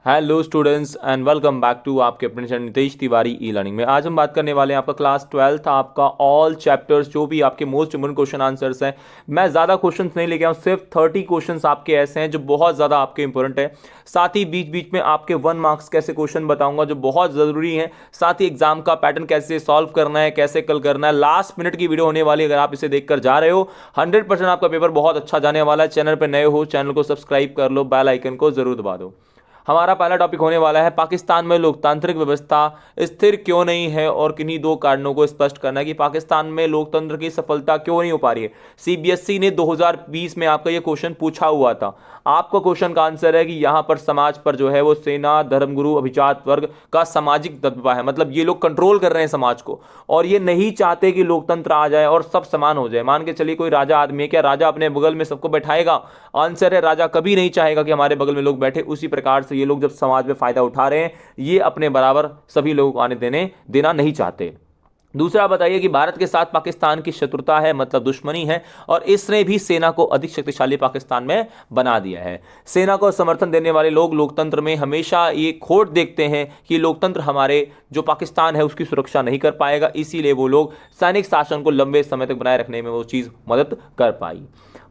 Hello students and welcome back to आपके अपने channel Nitesh Tiwari e learning में। आज हम बात करने वाले हैं आपका क्लास 12th आपका ऑल चैप्टर्स जो भी आपके मोस्ट इम्पोर्टेंट क्वेश्चन आंसर्स हैं। मैं ज़्यादा क्वेश्चंस नहीं लेके आऊँ, सिर्फ 30 क्वेश्चंस आपके ऐसे हैं जो बहुत ज़्यादा आपके इंपॉर्टेंट है। साथ ही बीच बीच में आपके 1 मार्क्स कैसे क्वेश्चन बताऊंगा जो बहुत ज़रूरी हैं। साथ ही एग्जाम का पैटर्न कैसे सॉल्व करना है, कैसे कल करना है। लास्ट मिनट की वीडियो होने वाली है, अगर आप इसे देखकर जा रहे हो 100% आपका पेपर बहुत अच्छा जाने वाला है। चैनल पर नए हो, चैनल को सब्सक्राइब कर लो, बेल आइकन को जरूर दबा दो। हमारा पहला टॉपिक होने वाला है पाकिस्तान में लोकतांत्रिक व्यवस्था स्थिर क्यों नहीं है और किन्हीं दो कारणों को स्पष्ट करना है कि पाकिस्तान में लोकतंत्र की सफलता क्यों नहीं हो पा रही है। सीबीएसई ने 2020 में आपका यह क्वेश्चन पूछा हुआ था। आपका क्वेश्चन का आंसर है कि यहां पर समाज पर जो है वो सेना, धर्मगुरु, अभिजात वर्ग का सामाजिक दबदबा है। मतलब ये लोग कंट्रोल कर रहे हैं समाज को और ये नहीं चाहते कि लोकतंत्र आ जाए और सब समान हो जाए। मान के चलिए कोई राजा आदमी है, क्या राजा अपने बगल में सबको बैठाएगा? आंसर है राजा कभी नहीं चाहेगा कि हमारे बगल में लोग बैठे। उसी प्रकार से ये लोग जब समाज में फायदा उठा रहे हैं, ये अपने बराबर सभी लोगों को आने देना नहीं चाहते। दूसरा बताइए कि भारत के साथ पाकिस्तान की शत्रुता है, मतलब दुश्मनी है, और इसने भी सेना को अधिक शक्तिशाली पाकिस्तान में बना दिया है। सेना को समर्थन देने वाले लोग लोकतंत्र में हमेशा ये खोट देखते हैं कि लोकतंत्र हमारे जो पाकिस्तान है उसकी सुरक्षा नहीं कर पाएगा, इसीलिए वो लोग सैनिक शासन को लंबे समय तक बनाए रखने में वो चीज़ मदद कर पाई।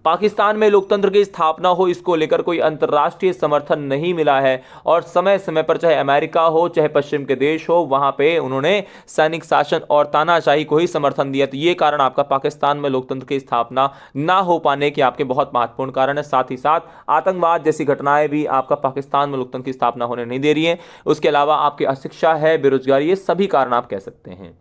पाकिस्तान में लोकतंत्र की स्थापना हो, इसको लेकर कोई अंतर्राष्ट्रीय समर्थन नहीं मिला है और समय समय पर चाहे अमेरिका हो चाहे पश्चिम के देश हो, वहां पे उन्होंने सैनिक शासन और तानाशाही को ही समर्थन दिया। तो ये कारण आपका पाकिस्तान में लोकतंत्र की स्थापना ना हो पाने के आपके बहुत महत्वपूर्ण कारण है। साथ ही साथ आतंकवाद जैसी घटनाएं भी आपका पाकिस्तान में लोकतंत्र की स्थापना होने नहीं दे रही है। उसके अलावा आपकी अशिक्षा है, बेरोजगारी, ये सभी कारण आप कह सकते हैं।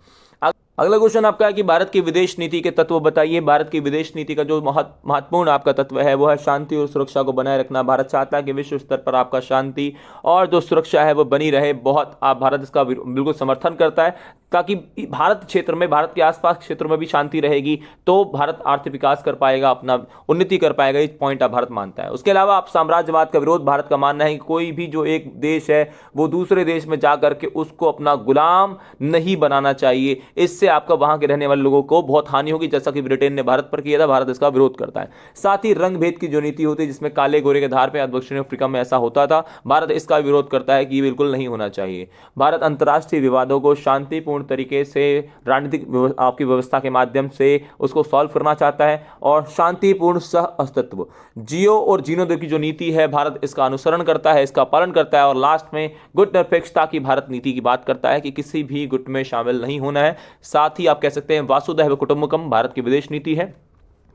अगला क्वेश्चन आपका है कि भारत की विदेश नीति के तत्व बताइए। भारत की विदेश नीति का जो महत्वपूर्ण आपका तत्व है वो है शांति और सुरक्षा को बनाए रखना। भारत चाहता है कि विश्व स्तर पर आपका शांति और जो सुरक्षा है वो बनी रहे। भारत इसका बिल्कुल समर्थन करता है, ताकि भारत क्षेत्र में, भारत के आसपास क्षेत्रों में भी शांति रहेगी तो भारत आर्थिक विकास कर पाएगा, अपना उन्नति कर पाएगा। इस पॉइंट आप भारत मानता है। उसके अलावा आप साम्राज्यवाद का विरोध, भारत का मानना है कि कोई भी जो एक देश है वो दूसरे देश में जाकर के उसको अपना गुलाम नहीं बनाना चाहिए। इससे आपका वहां के रहने वाले लोगों को बहुत हानि होगी, जैसा कि ब्रिटेन ने भारत पर किया था। भारत इसका विरोध करता है। साथ ही रंग भेद की जो नीति होती है जिसमें काले गोरे के आधार पर दक्षिण अफ्रीका में ऐसा होता था, भारत इसका विरोध करता है कि ये बिल्कुल नहीं होना चाहिए। भारत अंतर्राष्ट्रीय विवादों को शांतिपूर्ण तरीके से राजनीतिक आपकी व्यवस्था के माध्यम से उसको सॉल्व करना चाहता है और शांतिपूर्ण सह अस्तित्व, जियो और जीनो दो की जो नीति है भारत इसका अनुसरण करता है, इसका पालन करता है। और लास्ट में गुट निरपेक्षता की भारत नीति की बात करता है कि किसी भी गुट में शामिल नहीं होना है। साथ ही आप कह सकते हैं वासुदैव कुटुंबकम भारत की विदेश नीति है।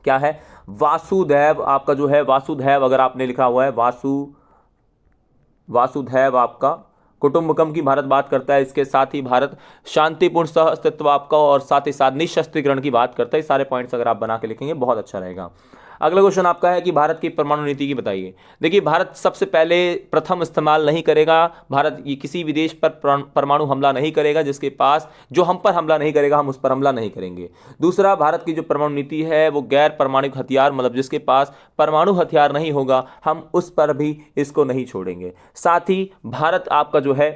क्या है? वासुदैव आपका जो है, वासुदैव अगर आपने लिखा हुआ है वासुदैव आपका कुटुंबकम की भारत बात करता है। इसके साथ ही भारत शांतिपूर्ण सह अस्तित्व आपका और साथ ही साथ निशस्त्रीकरण की बात करता है। सारे पॉइंट्स अगर आप बना के लिखेंगे बहुत अच्छा रहेगा। अगला क्वेश्चन आपका है कि भारत की परमाणु नीति की बताइए। देखिए, भारत सबसे पहले प्रथम इस्तेमाल नहीं करेगा। भारत ये किसी भी देश पर परमाणु हमला नहीं करेगा जिसके पास, जो हम पर हमला नहीं करेगा हम उस पर हमला नहीं करेंगे। दूसरा, भारत की जो परमाणु नीति है वो गैर परमाणु हथियार, मतलब जिसके पास परमाणु हथियार नहीं होगा हम उस पर भी इसको नहीं छोड़ेंगे। साथ ही भारत आपका जो है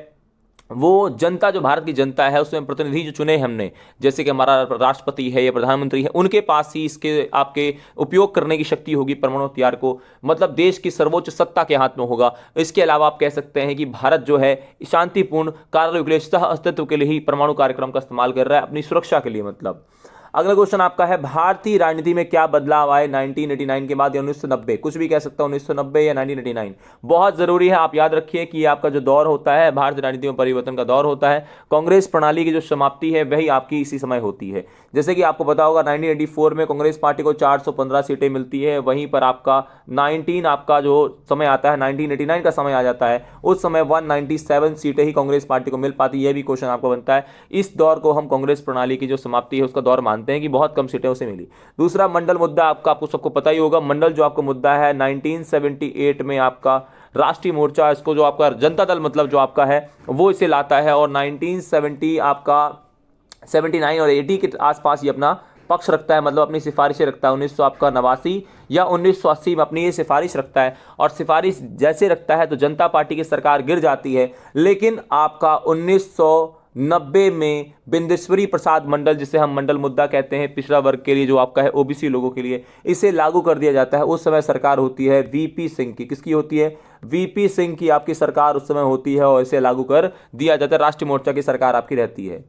वो जनता, जो भारत की जनता है उसमें प्रतिनिधि जो चुने हमने, जैसे कि हमारा राष्ट्रपति है या प्रधानमंत्री है, उनके पास ही इसके आपके उपयोग करने की शक्ति होगी परमाणु हथियार को, मतलब देश की सर्वोच्च सत्ता के हाथ में होगा। इसके अलावा आप कह सकते हैं कि भारत जो है शांतिपूर्ण कार्यों के लिए, सह अस्तित्व के लिए ही परमाणु कार्यक्रम का इस्तेमाल कर रहा है, अपनी सुरक्षा के लिए। मतलब अगला क्वेश्चन आपका है भारतीय राजनीति में क्या बदलाव आए 1989 के बाद या 1990, कुछ भी कह सकता हूं, 1990 या 1989। बहुत जरूरी है आप याद रखिए कि आपका जो दौर होता है भारतीय राजनीति में परिवर्तन का दौर होता है। कांग्रेस प्रणाली की जो समाप्ति है वही आपकी इसी समय होती है। जैसे कि आपको पता होगा 1984 में कांग्रेस पार्टी को 415 सीटें मिलती है। वहीं पर आपका आपका जो समय आता है 1989 का समय आ जाता है, उस समय 197 सीटें ही कांग्रेस पार्टी को मिल पाती है। यह भी क्वेश्चन आपको बनता है। इस दौर को हम कांग्रेस प्रणाली की जो समाप्ति है उसका दौर मानते हैं कि बहुत कम सीटें उसे मिली। दूसरा, मंडल मुद्दा आपको सबको पता ही होगा। मंडल जो आपका मुद्दा है 1978 में आपका राष्ट्रीय मोर्चा, इसको जो आपका जनता दल मतलब जो आपका है वो इसे लाता है और 1970 आपका 79 और 80 के आसपास ये अपना पक्ष रखता है, मतलब अपनी सिफारिशें रखता है। 1989 या 1980 में अपनी ये सिफारिश रखता है और सिफारिश जैसे रखता है तो जनता पार्टी की सरकार गिर जाती है। लेकिन आपका 1990 में बिंदेश्वरी प्रसाद मंडल, जिसे हम मंडल मुद्दा कहते हैं पिछड़ा वर्ग के लिए, जो आपका है ओबीसी लोगों के लिए, इसे लागू कर दिया जाता है। उस समय सरकार होती है वीपी सिंह की। किसकी होती है? वीपी सिंह की आपकी सरकार उस समय होती है और इसे लागू कर दिया जाता है। राष्ट्रीय मोर्चा की सरकार आपकी रहती है।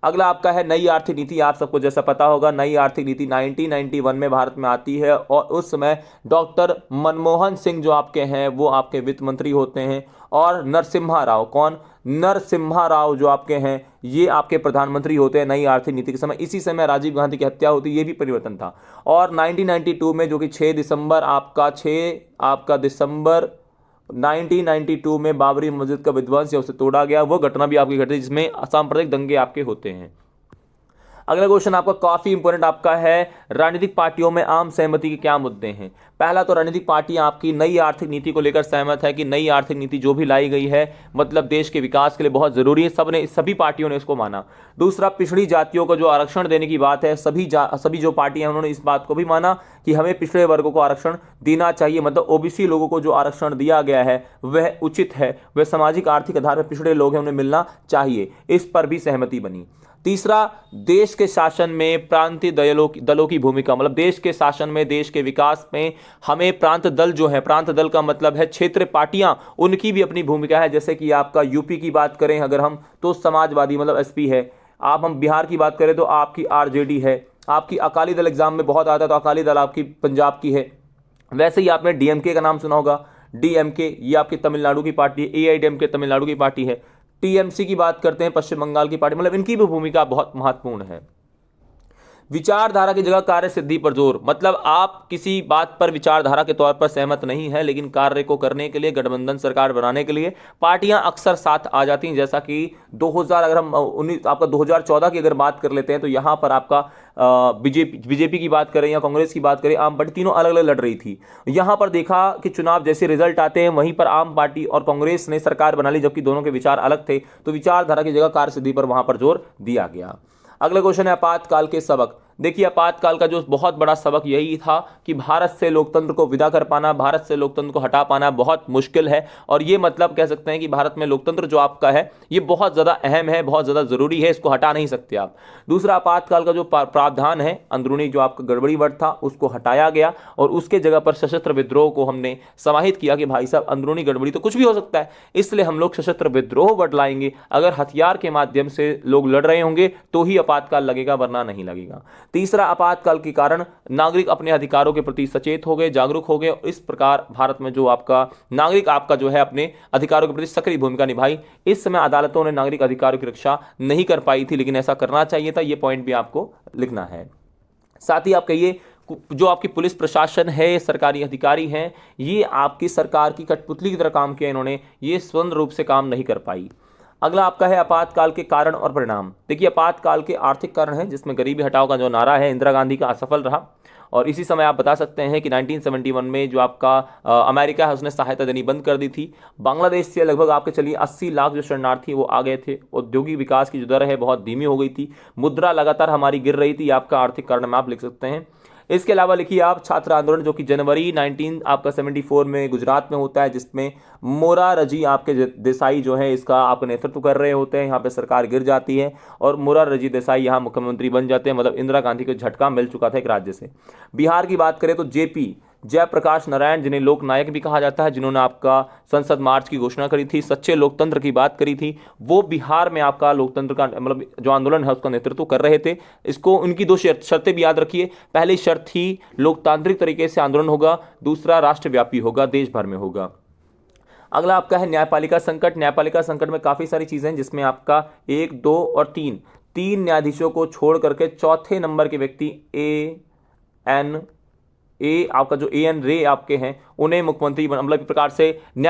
अगला आपका है नई आर्थिक नीति। आप सबको जैसा पता होगा, नई आर्थिक नीति 1991 में भारत में आती है और उस समय डॉक्टर मनमोहन सिंह जो आपके हैं वो आपके वित्त मंत्री होते हैं और नरसिम्हा राव, कौन? नरसिम्हा राव जो आपके हैं ये आपके प्रधानमंत्री होते हैं नई आर्थिक नीति के समय। इसी समय राजीव गांधी की हत्या होती है, ये भी परिवर्तन था। और 1992 में, जो कि 6 दिसंबर 1992 में बाबरी मस्जिद का विध्वंस या उसे तोड़ा गया, वो घटना भी आपकी घटी जिसमें असांप्रदायिक दंगे आपके होते हैं। अगला क्वेश्चन आपका काफी इंपॉर्टेंट आपका है, राजनीतिक पार्टियों में आम सहमति के क्या मुद्दे हैं? पहला तो राजनीतिक पार्टियां आपकी नई आर्थिक नीति को लेकर सहमत है कि नई आर्थिक नीति जो भी लाई गई है मतलब देश के विकास के लिए बहुत जरूरी है, सभी पार्टियों ने इसको माना। दूसरा, पिछड़ी जातियों को जो आरक्षण देने की बात है, सभी जो पार्टियां उन्होंने इस बात को भी माना कि हमें पिछड़े वर्गों को आरक्षण देना चाहिए, मतलब ओबीसी लोगों को जो आरक्षण दिया गया है वह उचित है, वह सामाजिक आर्थिक आधार पर पिछड़े लोग हैं, उन्हें मिलना चाहिए, इस पर भी सहमति बनी। तीसरा, देश के शासन में प्रांतीय दलों की भूमिका, मतलब देश के शासन में, देश के विकास में हमें प्रांत दल जो है, प्रांत दल का मतलब है क्षेत्र पार्टियां, उनकी भी अपनी भूमिका है। जैसे कि आपका यूपी की बात करें अगर हम तो समाजवादी मतलब एसपी है। हम बिहार की बात करें तो आपकी आरजेडी है। आपकी अकाली दल एग्जाम में बहुत आता है तो अकाली दल आपकी पंजाब की है। वैसे ही आपने डीएमके का नाम सुना होगा। डीएमके ये आपकी तमिलनाडु की पार्टी है। एआईडीएमके तमिलनाडु की पार्टी है। टीएमसी की बात करते हैं पश्चिम बंगाल की पार्टी, मतलब इनकी भी भूमिका बहुत महत्वपूर्ण है। विचारधारा की जगह कार्य सिद्धि पर जोर, मतलब आप किसी बात पर विचारधारा के तौर पर सहमत नहीं है लेकिन कार्य को करने के लिए, गठबंधन सरकार बनाने के लिए पार्टियां अक्सर साथ आ जाती हैं। जैसा कि 2000 अगर हम 2014 की अगर बात कर लेते हैं तो यहां पर आपका बीजेपी की बात करें या कांग्रेस की बात करें, आम पार्टी तीनों अलग अलग लड़ रही थी। यहां पर देखा कि चुनाव जैसे रिजल्ट आते हैं वहीं पर आम पार्टी और कांग्रेस ने सरकार बना ली, जबकि दोनों के विचार अलग थे, तो विचारधारा की जगह कार्य सिद्धि पर वहां पर जोर दिया गया। अगला क्वेश्चन है आपातकाल के सबक। देखिए आपातकाल का जो बहुत बड़ा सबक यही था कि भारत से लोकतंत्र को विदा कर पाना, भारत से लोकतंत्र को हटा पाना बहुत मुश्किल है। और ये मतलब कह सकते हैं कि भारत में लोकतंत्र जो आपका है ये बहुत ज़्यादा अहम है, बहुत ज़्यादा ज़रूरी है, इसको हटा नहीं सकते आप। दूसरा, आपातकाल का जो प्रावधान है, अंदरूनी जो आपका गड़बड़ी वर्ड था उसको हटाया गया और उसके जगह पर सशस्त्र विद्रोह को हमने समाहित किया कि भाई साहब अंदरूनी गड़बड़ी तो कुछ भी हो सकता है, इसलिए हम लोग सशस्त्र विद्रोह वर्ड लाएंगे। अगर हथियार के माध्यम से लोग लड़ रहे होंगे तो ही आपातकाल लगेगा, वरना नहीं लगेगा। तीसरा, आपातकाल के कारण नागरिक अपने अधिकारों के प्रति सचेत हो गए, जागरूक हो गए। इस प्रकार भारत में जो आपका नागरिक आपका जो है अपने अधिकारों के प्रति सक्रिय भूमिका निभाई। इस समय अदालतों ने नागरिक अधिकारों की रक्षा नहीं कर पाई थी, लेकिन ऐसा करना चाहिए था, यह पॉइंट भी आपको लिखना है। साथ ही आप कहिए जो आपकी पुलिस प्रशासन है, सरकारी अधिकारी हैं, ये आपकी सरकार की कठपुतली की तरह काम किया इन्होंने, ये स्वतंत्र रूप से काम नहीं कर पाई। अगला आपका है आपातकाल के कारण और परिणाम। देखिए आपातकाल के आर्थिक कारण है जिसमें गरीबी हटाओ का जो नारा है इंदिरा गांधी का असफल रहा। और इसी समय आप बता सकते हैं कि 1971 में जो आपका अमेरिका है उसने सहायता देनी बंद कर दी थी। बांग्लादेश से लगभग आपके चलिए 80 लाख जो शरणार्थी वो आ गए थे। औद्योगिक विकास की जो दर है बहुत धीमी हो गई थी। मुद्रा लगातार हमारी गिर रही थी। आपका आर्थिक कारण में आप लिख सकते हैं। इसके अलावा लिखिए आप छात्र आंदोलन जो कि जनवरी 1974 में गुजरात में होता है, जिसमें मोरारजी आपके देसाई जो है इसका आपका नेतृत्व कर रहे होते हैं। यहाँ पे सरकार गिर जाती है और मोरारजी देसाई यहाँ मुख्यमंत्री बन जाते हैं, मतलब इंदिरा गांधी को झटका मिल चुका था एक राज्य से। बिहार की बात करें तो जेपी जयप्रकाश नारायण, जिन्हें लोक नायक भी कहा जाता है, जिन्होंने आपका संसद मार्च की घोषणा करी थी, सच्चे लोकतंत्र की बात करी थी, वो बिहार में आपका लोकतंत्र का मतलब जो आंदोलन है उसका नेतृत्व कर रहे थे। इसको उनकी दो शर्तें भी याद रखिए। पहली शर्त थी लोकतांत्रिक तरीके से आंदोलन होगा, दूसरा राष्ट्रव्यापी होगा, देश भर में होगा। अगला आपका है न्यायपालिका संकट। न्यायपालिका संकट में काफी सारी चीजें हैं जिसमें आपका 1, 2 और 3 न्यायाधीशों को छोड़ करके चौथे नंबर के व्यक्ति आपका जो एन रे आपके हैं उन्हें मुख्यमंत्री मतलब एक प्रकार से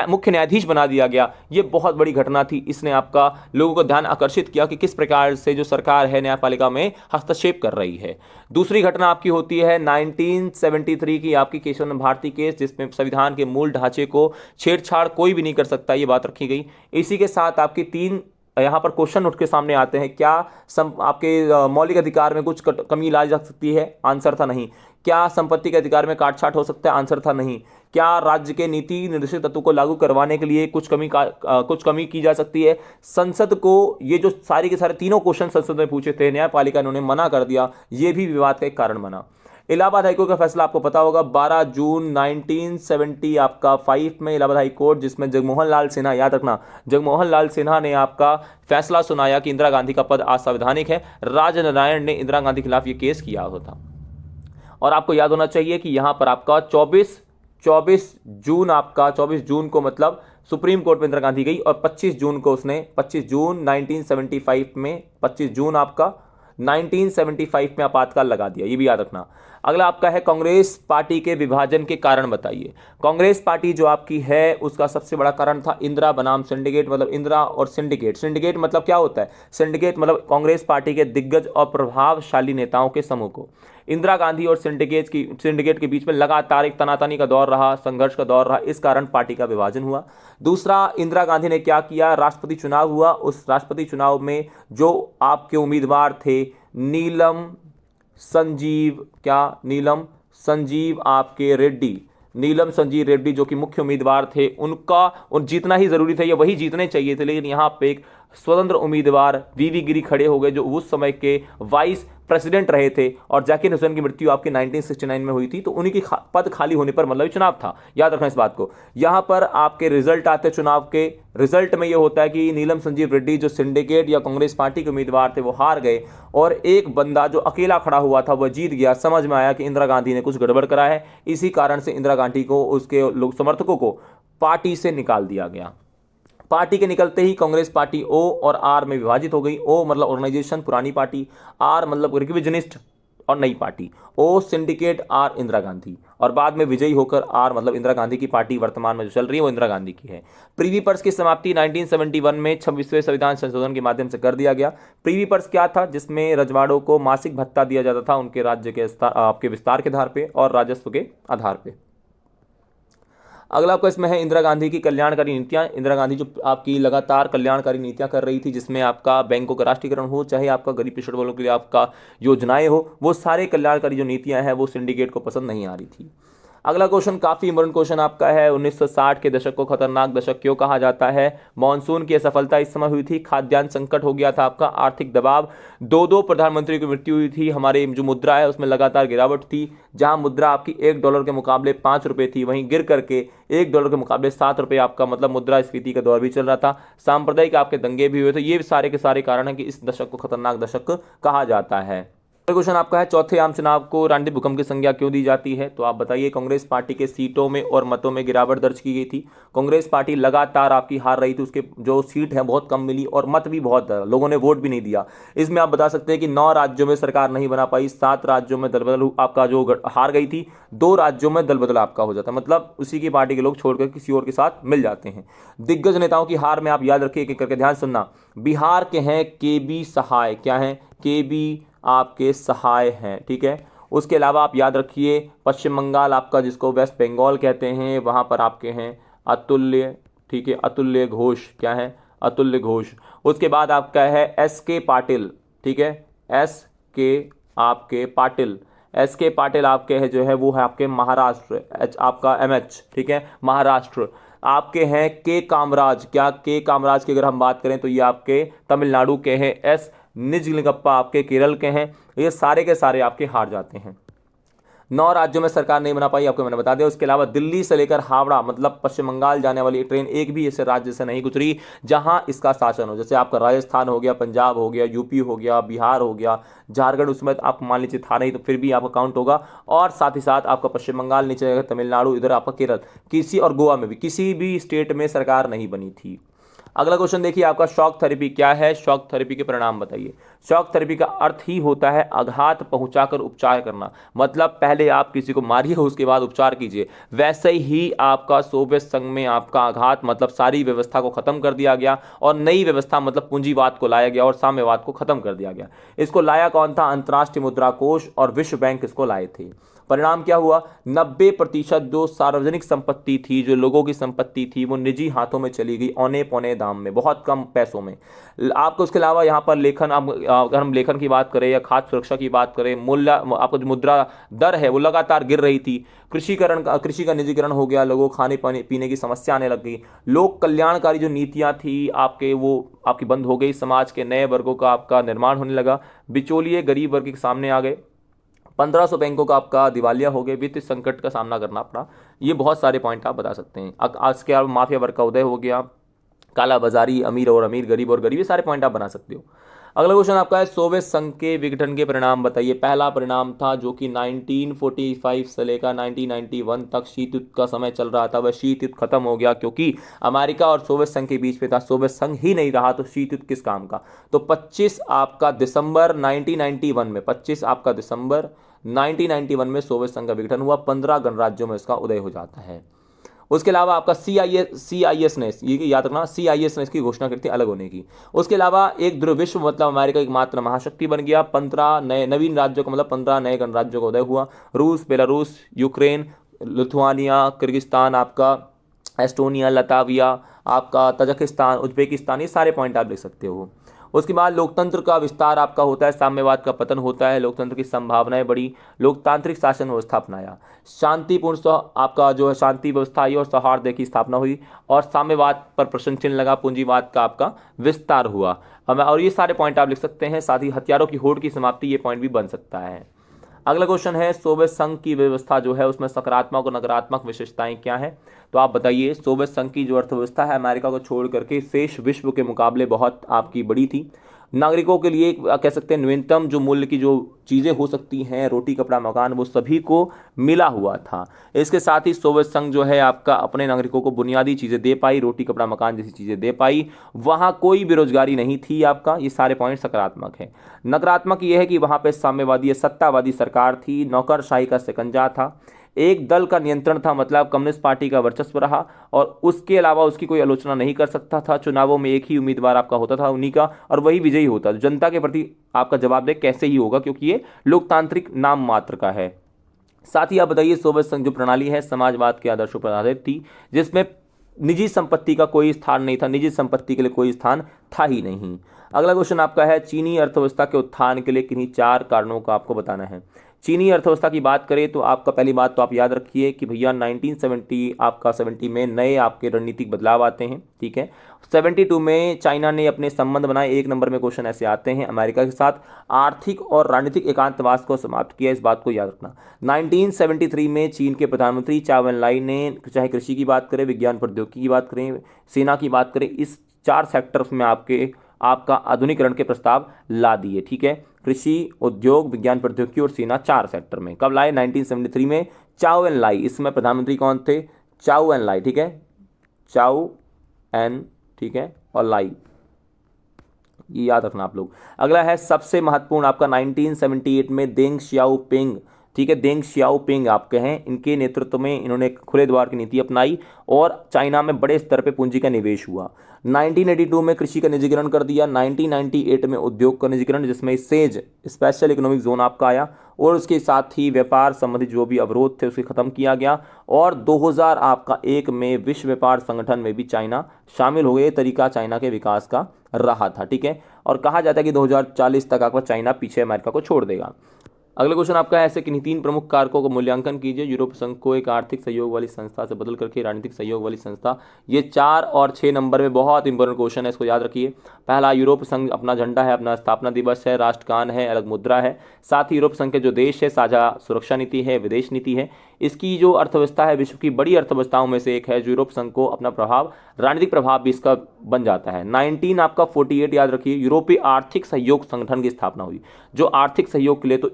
मुख्य न्यायाधीश बना दिया गया। ये बहुत बड़ी घटना थी। इसने आपका लोगों को ध्यान आकर्षित किया कि किस प्रकार से जो सरकार है न्यायपालिका में हस्तक्षेप कर रही है। दूसरी घटना आपकी होती है 1973 की आपकी केशव भारती केस, जिसमें संविधान के मूल ढांचे को छेड़छाड़ कोई भी नहीं कर सकता, ये बात रखी गई। इसी के साथ आपकी 3 यहाँ पर क्वेश्चन उठ के सामने आते हैं, क्या आपके मौलिक अधिकार में कुछ कमी लाई जा सकती है? आंसर था नहीं। क्या संपत्ति के अधिकार में काटछाट हो सकता है? आंसर था नहीं। क्या राज्य के नीति निर्देशित तत्व को लागू करवाने के लिए कुछ कमी की जा सकती है? संसद को, ये जो सारे के सारे तीनों क्वेश्चन संसद में पूछे थे, न्यायपालिका ने उन्हें मना कर दिया, ये भी विवाद का एक कारण बना। इलाहाबाद हाईकोर्ट का फैसला आपको पता होगा 12 जून 1970 आपका 5 में इलाहाबाद हाईकोर्ट, जिसमें जगमोहन लाल सिन्हा, याद रखना, जगमोहन लाल सिन्हा ने आपका फैसला सुनाया कि इंदिरा गांधी का पद असंवैधानिक है। राजनारायण ने इंदिरा गांधी के खिलाफ ये केस किया होता। और आपको याद होना चाहिए कि यहां पर आपका 24 जून को मतलब सुप्रीम कोर्ट में इंदिरा गांधी गई और 25 जून को उसने 25 जून 1975 में 25 जून आपका 1975 में आपातकाल लगा दिया, ये भी याद रखना। अगला आपका है कांग्रेस पार्टी के विभाजन के कारण बताइए। कांग्रेस पार्टी जो आपकी है उसका सबसे बड़ा कारण था इंदिरा बनाम सिंडिकेट, मतलब इंदिरा और सिंडिकेट। सिंडिकेट मतलब क्या होता है? सिंडिकेट मतलब कांग्रेस पार्टी के दिग्गज और प्रभावशाली नेताओं के समूह को। इंदिरा गांधी और सिंडिकेट के बीच में लगातार एक तनातनी का दौर रहा, संघर्ष का दौर रहा, इस कारण पार्टी का विभाजन हुआ। दूसरा, इंदिरा गांधी ने क्या किया? राष्ट्रपति चुनाव हुआ, उस राष्ट्रपति चुनाव में जो आपके उम्मीदवार थे नीलम संजीव रेड्डी जो कि मुख्य उम्मीदवार थे, उन जीतना ही जरूरी था, ये वही जीतने चाहिए थे, लेकिन यहाँ पे एक स्वतंत्र उम्मीदवार वीवी गिरी खड़े हो गए, जो उस समय के वाइस प्रेसिडेंट रहे थे, और जाकिर हुसैन की मृत्यु आपकी 1969 में हुई थी, तो उन्हीं की पद खाली होने पर मतलब चुनाव था, याद रखना इस बात को। यहां पर आपके रिजल्ट आते चुनाव के, रिजल्ट में यह होता है कि नीलम संजीव रेड्डी जो सिंडिकेट या कांग्रेस पार्टी के उम्मीदवार थे वो हार गए, और एक बंदा जो अकेला खड़ा हुआ था वह जीत गया। समझ में आया कि इंदिरा गांधी ने कुछ गड़बड़ करा है, इसी कारण से इंदिरा गांधी को, उसके लोग समर्थकों को पार्टी से निकाल दिया गया। पार्टी के निकलते ही कांग्रेस पार्टी ओ और आर में विभाजित हो गई। ओ मतलब ऑर्गेनाइजेशन, पुरानी पार्टी, आर मतलब रिविजनिस्ट और नई party. O syndicate, R Indira Gandhi, और बाद में विजयी होकर आर मतलब इंदिरा गांधी की पार्टी वर्तमान में जो चल रही है वो इंदिरा गांधी की है। प्रीवी पर्स की समाप्ति 1971 में 26वें संविधान संशोधन के माध्यम से कर दिया गया। प्रीवी पर्स क्या था? जिसमें रजवाड़ों को मासिक भत्ता दिया जाता था उनके राज्य के आपके विस्तार के आधार पर और राजस्व के आधार पर। अगला आपका इसमें है इंदिरा गांधी की कल्याणकारी नीतियां। इंदिरा गांधी जो आपकी लगातार कल्याणकारी नीतियां कर रही थी, जिसमें आपका बैंकों का राष्ट्रीयकरण हो, चाहे आपका गरीब पिछड़े वर्गों के लिए आपका योजनाएं हो, वो सारे कल्याणकारी जो नीतियां हैं वो सिंडिकेट को पसंद नहीं आ रही थी। अगला क्वेश्चन काफी इंपॉर्टेंट क्वेश्चन आपका है, 1960 के दशक को खतरनाक दशक क्यों कहा जाता है? मॉनसून की असफलता इस समय हुई थी, खाद्यान्न संकट हो गया था आपका, आर्थिक दबाव, दो प्रधानमंत्री की मृत्यु हुई थी, हमारी जो मुद्रा है उसमें लगातार गिरावट थी। जहां मुद्रा आपकी $1 के मुकाबले 5 रुपए थी, वहीं गिर करके $1 के मुकाबले 7 रुपए आपका मतलब मुद्रास्फीति का दौर भी चल रहा था। सांप्रदायिक आपके दंगे भी हुए थे। ये सारे के सारे कारण है कि इस दशक को खतरनाक दशक कहा जाता है। क्वेश्चन आपका है, चौथे आम चुनाव को रांडी भूकंप की संज्ञा क्यों दी जाती है? तो आप बताइए। कांग्रेस पार्टी के सीटों में और मतों में गिरावट दर्ज की गई थी। कांग्रेस पार्टी लगातार आपकी हार रही थी, उसके जो सीट है बहुत कम मिली और मत भी बहुत, लोगों ने वोट भी नहीं दिया। इसमें आप बता सकते हैं कि 9 राज्यों में सरकार नहीं बना पाई, 7 राज्यों में दलबदल आपका जो हार गई थी, 2 राज्यों में दलबदल आपका हो जाता, मतलब उसी की पार्टी के लोग छोड़कर किसी और के साथ मिल जाते हैं। दिग्गज नेताओं की हार में आप याद रखिए, एक एक करके ध्यान सुनना। बिहार के हैं KB सहाय, क्या है? KB आपके सहाय हैं, ठीक है। उसके अलावा आप याद रखिए पश्चिम बंगाल आपका, जिसको वेस्ट बंगाल कहते हैं, वहां पर आपके हैं अतुल्य, ठीक है, अतुल्य घोष, क्या है? अतुल्य घोष। उसके बाद आपका है SK पाटिल, ठीक है, SK आपके पाटिल, SK पाटिल आपके है जो है वो है आपके महाराष्ट्र, आपका MH, ठीक है, महाराष्ट्र। आपके हैं K कामराज, क्या? K कामराज की अगर हम बात करें तो ये आपके तमिलनाडु के हैं। S निजलिंगप्पा आपके केरल के हैं। ये सारे के सारे आपके हार जाते हैं। 9 राज्यों में सरकार नहीं बना पाई, आपको मैंने बता दिया। उसके अलावा दिल्ली से लेकर हावड़ा मतलब पश्चिम बंगाल जाने वाली ट्रेन एक भी ऐसे राज्य से नहीं गुजरी जहां इसका शासन हो। जैसे आपका राजस्थान हो गया, पंजाब हो गया, यूपी हो गया, बिहार हो गया, झारखंड, उसमें आप मान लीजिए था नहीं तो फिर भी आपका काउंट होगा। और साथ ही साथ आपका पश्चिम बंगाल, नीचे तमिलनाडु, इधर आपका केरल, किसी और गोवा में भी किसी भी स्टेट में सरकार नहीं बनी थी। अगला क्वेश्चन देखिए आपका, शॉक थेरेपी क्या है? शॉक थेरेपी के परिणाम बताइए। शॉक थेरेपी का अर्थ ही होता है आघात पहुंचाकर उपचार करना, मतलब पहले आप किसी को मारिए उसके बाद उपचार कीजिए। वैसे ही आपका सोवियत संघ में आपका आघात मतलब सारी व्यवस्था को खत्म कर दिया गया और नई व्यवस्था मतलब पूंजीवाद को लाया गया और साम्यवाद को खत्म कर दिया गया। इसको लाया कौन था? अंतर्राष्ट्रीय मुद्रा कोष और विश्व बैंक इसको लाए थे। परिणाम क्या हुआ, 90% जो सार्वजनिक संपत्ति थी, जो लोगों की संपत्ति थी, वो निजी हाथों में चली गई औने पौने दाम में, बहुत कम पैसों में। आपको उसके अलावा यहाँ पर लेखन, अगर हम लेखन की बात करें या खाद्य सुरक्षा की बात करें, मूल्य, आपको जो मुद्रा दर है वो लगातार गिर रही थी। कृषि का निजीकरण हो गया, लोगों को खाने पानी पीने की समस्या आने लग गई। लोक कल्याणकारी जो नीतियां थी आपके, वो आपकी बंद हो गई। समाज के नए वर्गों का आपका निर्माण होने लगा। बिचौलिए गरीब वर्ग के सामने आ गए। 1500 बैंकों का आपका दिवालिया हो गए। वित्तीय संकट का सामना करना पड़ा। ये बहुत सारे पॉइंट आप बता सकते हैं। आज के माफिया वर्ग का उदय हो गया। काला बाजारी, अमीर और अमीर, गरीब और गरीब, ये सारे पॉइंट आप बना सकते हो। अगला क्वेश्चन आपका है सोवियत संघ के विघटन के परिणाम बताइए। पहला परिणाम था जो कि 1945 से लेकर 1991 तक शीत युद्ध का समय चल रहा था, वह शीत युद्ध खत्म हो गया, क्योंकि अमेरिका और सोवियत संघ के बीच में था। सोवियत संघ ही नहीं रहा तो शीत युद्ध किस काम का। तो 25 आपका दिसंबर 1991 में, 25 आपका दिसंबर 1991 में सोवियत संघ का विघटन हुआ। 15 गणराज्यों में इसका उदय हो जाता है। उसके अलावा आपका CIS ने, ये याद रखना, CIS ने इसकी घोषणा की थी अलग होने की। उसके अलावा एक ध्रुव विश्व, मतलब अमेरिका एकमात्र महाशक्ति बन गया। 15 नए नवीन राज्यों का, मतलब 15 नए गणराज्यों का उदय हुआ। रूस, बेलारूस, यूक्रेन, लिथुआनिया, किर्गिस्तान, आपका एस्टोनिया, लताविया, आपका तजाकिस्तान, उज्बेकिस्तान, ये सारे पॉइंट आप लिख सकते हो। उसके बाद लोकतंत्र का विस्तार आपका होता है, साम्यवाद का पतन होता है, लोकतंत्र की संभावनाएं बढ़ी, लोकतांत्रिक शासन व्यवस्था अपनाया, शांतिपूर्ण आपका जो है शांति व्यवस्था आई और सौहार्द की स्थापना हुई, और साम्यवाद पर प्रश्न चिन्ह लगा, पूंजीवाद का आपका विस्तार हुआ। और ये सारे पॉइंट आप लिख सकते हैं। साथ ही हथियारों की होड़ की समाप्ति, ये पॉइंट भी बन सकता है। अगला क्वेश्चन है सोवियत संघ की व्यवस्था जो है उसमें सकारात्मक और नकारात्मक विशेषताएं क्या है। तो आप बताइए। सोवियत संघ की जो अर्थव्यवस्था है अमेरिका को छोड़ करके शेष विश्व के मुकाबले बहुत आपकी बड़ी थी। नागरिकों के लिए कह सकते हैं न्यूनतम जो मूल्य की जो चीज़ें हो सकती हैं, रोटी कपड़ा मकान, वो सभी को मिला हुआ था। इसके साथ ही सोवियत संघ जो है आपका अपने नागरिकों को बुनियादी चीज़ें दे पाई, रोटी कपड़ा मकान जैसी चीज़ें दे पाई। वहाँ कोई बेरोजगारी नहीं थी आपका। ये सारे पॉइंट सकारात्मक है। नकारात्मक ये है कि वहाँ पे साम्यवादी सत्तावादी सरकार थी, नौकरशाही का शिकंजा था, एक दल का नियंत्रण था, मतलब कम्युनिस्ट पार्टी का वर्चस्व रहा, और उसके अलावा उसकी कोई आलोचना नहीं कर सकता था। चुनावों में एक ही उम्मीदवार आपका होता था, उन्हीं का, और वही विजयी होता। जनता के प्रति आपका जवाबदेह कैसे ही होगा, क्योंकि ये लोकतांत्रिक नाम मात्र का है। साथ ही आप बताइए सोवियत संघ जो प्रणाली है समाजवाद के आदर्शों पर आधारित थी, जिसमें निजी संपत्ति का कोई स्थान नहीं था, निजी संपत्ति के लिए कोई स्थान था ही नहीं। अगला क्वेश्चन आपका है चीनी अर्थव्यवस्था के उत्थान के लिए किन्हीं 4 कारणों का आपको बताना है। चीनी अर्थव्यवस्था की बात करें तो आपका पहली बात तो आप याद रखिए कि भैया 1970 आपका 70 में नए आपके रणनीतिक बदलाव आते हैं, ठीक है। 72 में चाइना ने अपने संबंध बनाए, 1 नंबर में क्वेश्चन ऐसे आते हैं, अमेरिका के साथ आर्थिक और राजनीतिक एकांतवास को समाप्त किया, इस बात को याद रखना। 1973 में चीन के प्रधानमंत्री चाउ एन लाई ने, चाहे कृषि की बात करें, विज्ञान प्रौद्योगिकी की बात करें, सेना की बात करें, इस 4 सेक्टर्स में आपका आधुनिकरण के प्रस्ताव ला दिए, ठीक है। कृषि, उद्योग, विज्ञान प्रौद्योगिकी और सेना, 4 सेक्टर में कब लाए? 1973 में चाउ एन लाई। इसमें प्रधानमंत्री कौन थे? चाउ एन लाई, ठीक है, चाउ एन, ठीक है, और लाई, ये याद रखना आप लोग। अगला है सबसे महत्वपूर्ण आपका 1978 में देंग शियाओपिंग, ठीक है, देंग शियाओपिंग आपके हैं, इनके नेतृत्व में इन्होंने खुले द्वार की नीति अपनाई और चाइना में बड़े स्तर पे पूंजी का निवेश हुआ। 1982 में कृषि का निजीकरण कर दिया। 1998 में उद्योग का निजीकरण, जिसमें सेज स्पेशल इकोनॉमिक जोन आपका आया, और उसके साथ ही व्यापार संबंधी जो भी अवरोध थे उसे खत्म किया गया। और 2001 में विश्व व्यापार संगठन में भी चाइना शामिल हो गए। तरीका चाइना के विकास का रहा था, ठीक है। और कहा जाता है कि 2040 तक आपका चाइना पीछे अमेरिका को छोड़ देगा। अगला क्वेश्चन आपका है ऐसे किन्हीं 3 प्रमुख कारकों का मूल्यांकन कीजिए यूरोप संघ को एक आर्थिक सहयोग वाली संस्था से बदल करके राजनीतिक सहयोग वाली संस्था। ये 4 और 6 नंबर में बहुत इंपॉर्टेंट क्वेश्चन है, इसको याद रखिए। पहला, यूरोप संघ अपना झंडा है, अपना स्थापना दिवस है, राष्ट्रगान है, अलग मुद्रा है। साथ ही यूरोप संघ के जो देश है साझा सुरक्षा नीति है, विदेश नीति है। इसकी जो अर्थव्यवस्था है विश्व की बड़ी अर्थव्यवस्थाओं में से एक है। यूरोप संघ को अपना प्रभाव, राजनीतिक प्रभाव भी इसका बन जाता है। 1948 याद रखिए, यूरोपीय आर्थिक सहयोग संगठन की स्थापना हुई। जो आर्थिक सहयोग के लिए तो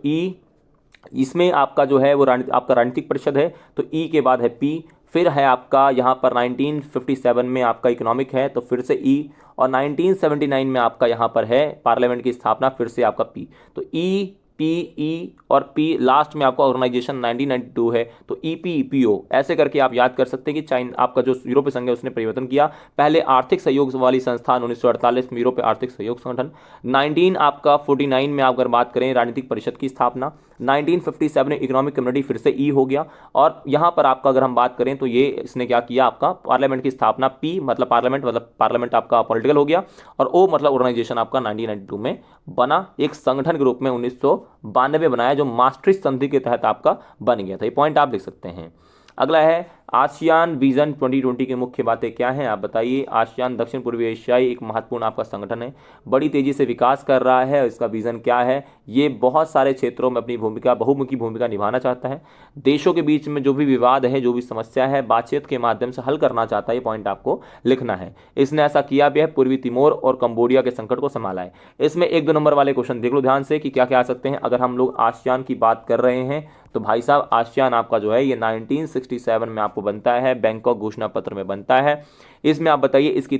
इसमें आपका जो है वो आपका राजनीतिक परिषद है, तो ई के बाद है पी, फिर है आपका यहाँ पर 1957 में आपका इकोनॉमिक है, तो फिर से ई, और 1979 में आपका यहाँ पर है पार्लियामेंट की स्थापना, फिर से आपका पी। तो ई, पी, ई और पी, लास्ट में आपका ऑर्गेनाइजेशन 1992 है, तो EPPO। ऐसे करके आप याद कर सकते हैं कि चाइना आपका जो यूरोपीय संघ है उसने परिवर्तन किया। पहले आर्थिक सहयोग वाली संस्थान 1948 में यूरोपीय आर्थिक सहयोग संगठन। 19 आपका 49 में आप अगर बात करें राजनीतिक परिषद की स्थापना, 1957 में इकोनॉमिक कम्युनिटी फिर से ई हो गया। और यहाँ पर आपका अगर हम बात करें तो ये इसने क्या किया, आपका पार्लियामेंट की स्थापना, पी मतलब पार्लियामेंट आपका पॉलिटिकल हो गया, और ओ मतलब ऑर्गेनाइजेशन आपका 1992 में बना, एक संगठन के रूप में 1992 बनाया, जो मास्ट्रिक्ट संधि के तहत आपका बन गया था। ये पॉइंट आप लिख सकते हैं। अगला है आसियान विजन 2020 की मुख्य बातें क्या हैं, आप बताइए। आसियान दक्षिण पूर्वी एशियाई एक महत्वपूर्ण आपका संगठन है, बड़ी तेजी से विकास कर रहा है। इसका विजन क्या है, ये बहुत सारे क्षेत्रों में अपनी भूमिका, बहुमुखी भूमिका निभाना चाहता है। देशों के बीच में जो भी विवाद है, जो भी समस्या है, बातचीत के माध्यम से हल करना चाहता है। ये पॉइंट आपको लिखना है। इसने ऐसा किया भी है, पूर्वी तिमोर और कंबोडिया के संकट को संभाला है। इसमें 1-2 नंबर वाले क्वेश्चन देख लो ध्यान से कि क्या क्या आ सकते हैं। अगर हम लोग आसियान की बात कर रहे हैं तो भाई साहब आसियान आपका जो है ये 1967 में आपको बनता है, बैंकॉक घोषणा पत्र में बनता है। इसमें आप बताइए इसकी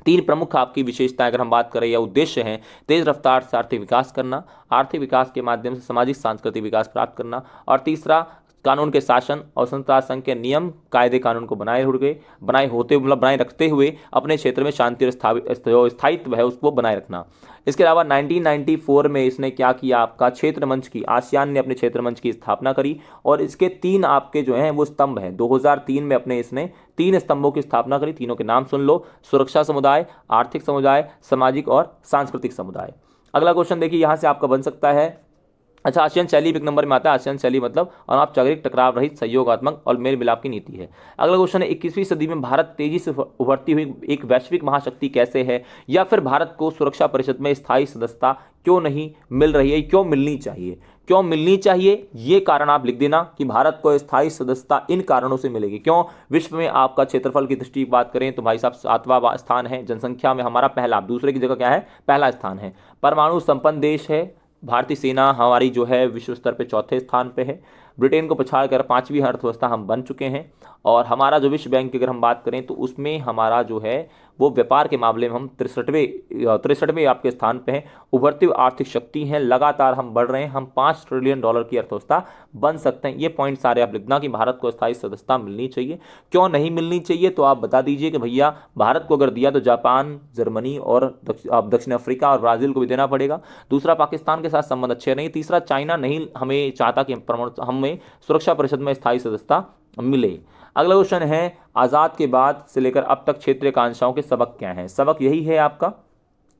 तीन प्रमुख आपकी विशेषताएं अगर हम बात करें या उद्देश्य हैं, तेज रफ्तार से आर्थिक विकास करना, आर्थिक विकास के माध्यम से सामाजिक सांस्कृतिक विकास प्राप्त करना, और तीसरा कानून के शासन और संस्था संघ के नियम कायदे कानून को बनाए रखते हुए अपने क्षेत्र में शांति और स्थायित्व है उसको बनाए रखना। इसके अलावा 1994 में इसने क्या किया, आपका क्षेत्र मंच की, आसियान ने अपने क्षेत्र मंच की स्थापना करी, और इसके 3 आपके जो हैं वो स्तंभ हैं। 2003 में अपने इसने 3 स्तंभों की स्थापना करी, तीनों के नाम सुन लो, सुरक्षा समुदाय, आर्थिक समुदाय, सामाजिक और सांस्कृतिक समुदाय। अगला क्वेश्चन देखिए यहाँ से आपका बन सकता है, अच्छा आसियान शैली एक नंबर में आता है। आसियान शैली मतलब अनौपचारिक, टकराव रहित, सहयोगात्मक और मेल मिलाप की नीति है। अगला क्वेश्चन है 21वीं सदी में भारत तेजी से उभरती हुई एक वैश्विक महाशक्ति कैसे है, या फिर भारत को सुरक्षा परिषद में स्थायी सदस्यता क्यों नहीं मिल रही है, क्यों मिलनी चाहिए, क्यों मिलनी चाहिए, ये कारण आप लिख देना कि भारत को स्थायी सदस्यता इन कारणों से मिलेगी। क्यों, विश्व में आपका क्षेत्रफल की दृष्टि बात करें तो भाई साहब 7वां स्थान है, जनसंख्या में हमारा पहला, दूसरे की जगह क्या है, पहला स्थान है। परमाणु संपन्न देश है, भारतीय सेना हमारी जो है विश्व स्तर पे 4थे स्थान पे है। ब्रिटेन को पछाड़ कर 5वीं अर्थव्यवस्था हम बन चुके हैं। और हमारा जो विश्व बैंक की अगर हम बात करें तो उसमें हमारा जो है वो व्यापार के मामले में हम 63वें आपके स्थान पे हैं। उभरती हुई आर्थिक शक्ति हैं, लगातार हम बढ़ रहे हैं, हम $5 ट्रिलियन की अर्थव्यवस्था बन सकते हैं। ये पॉइंट सारे आप लिखना कि भारत को स्थायी सदस्यता मिलनी चाहिए, क्यों नहीं मिलनी चाहिए, तो आप बता दीजिए कि भैया भारत को अगर दिया तो जापान, जर्मनी और दक्षिण अफ्रीका और ब्राजील को भी देना पड़ेगा। दूसरा, पाकिस्तान के साथ संबंध अच्छे नहीं। तीसरा, चाइना नहीं हमें चाहता कि हमें सुरक्षा परिषद में स्थायी सदस्यता मिले। अगला क्वेश्चन है आज़ाद के बाद से लेकर अब तक क्षेत्रीय आकांक्षाओं के सबक क्या हैं। सबक यही है आपका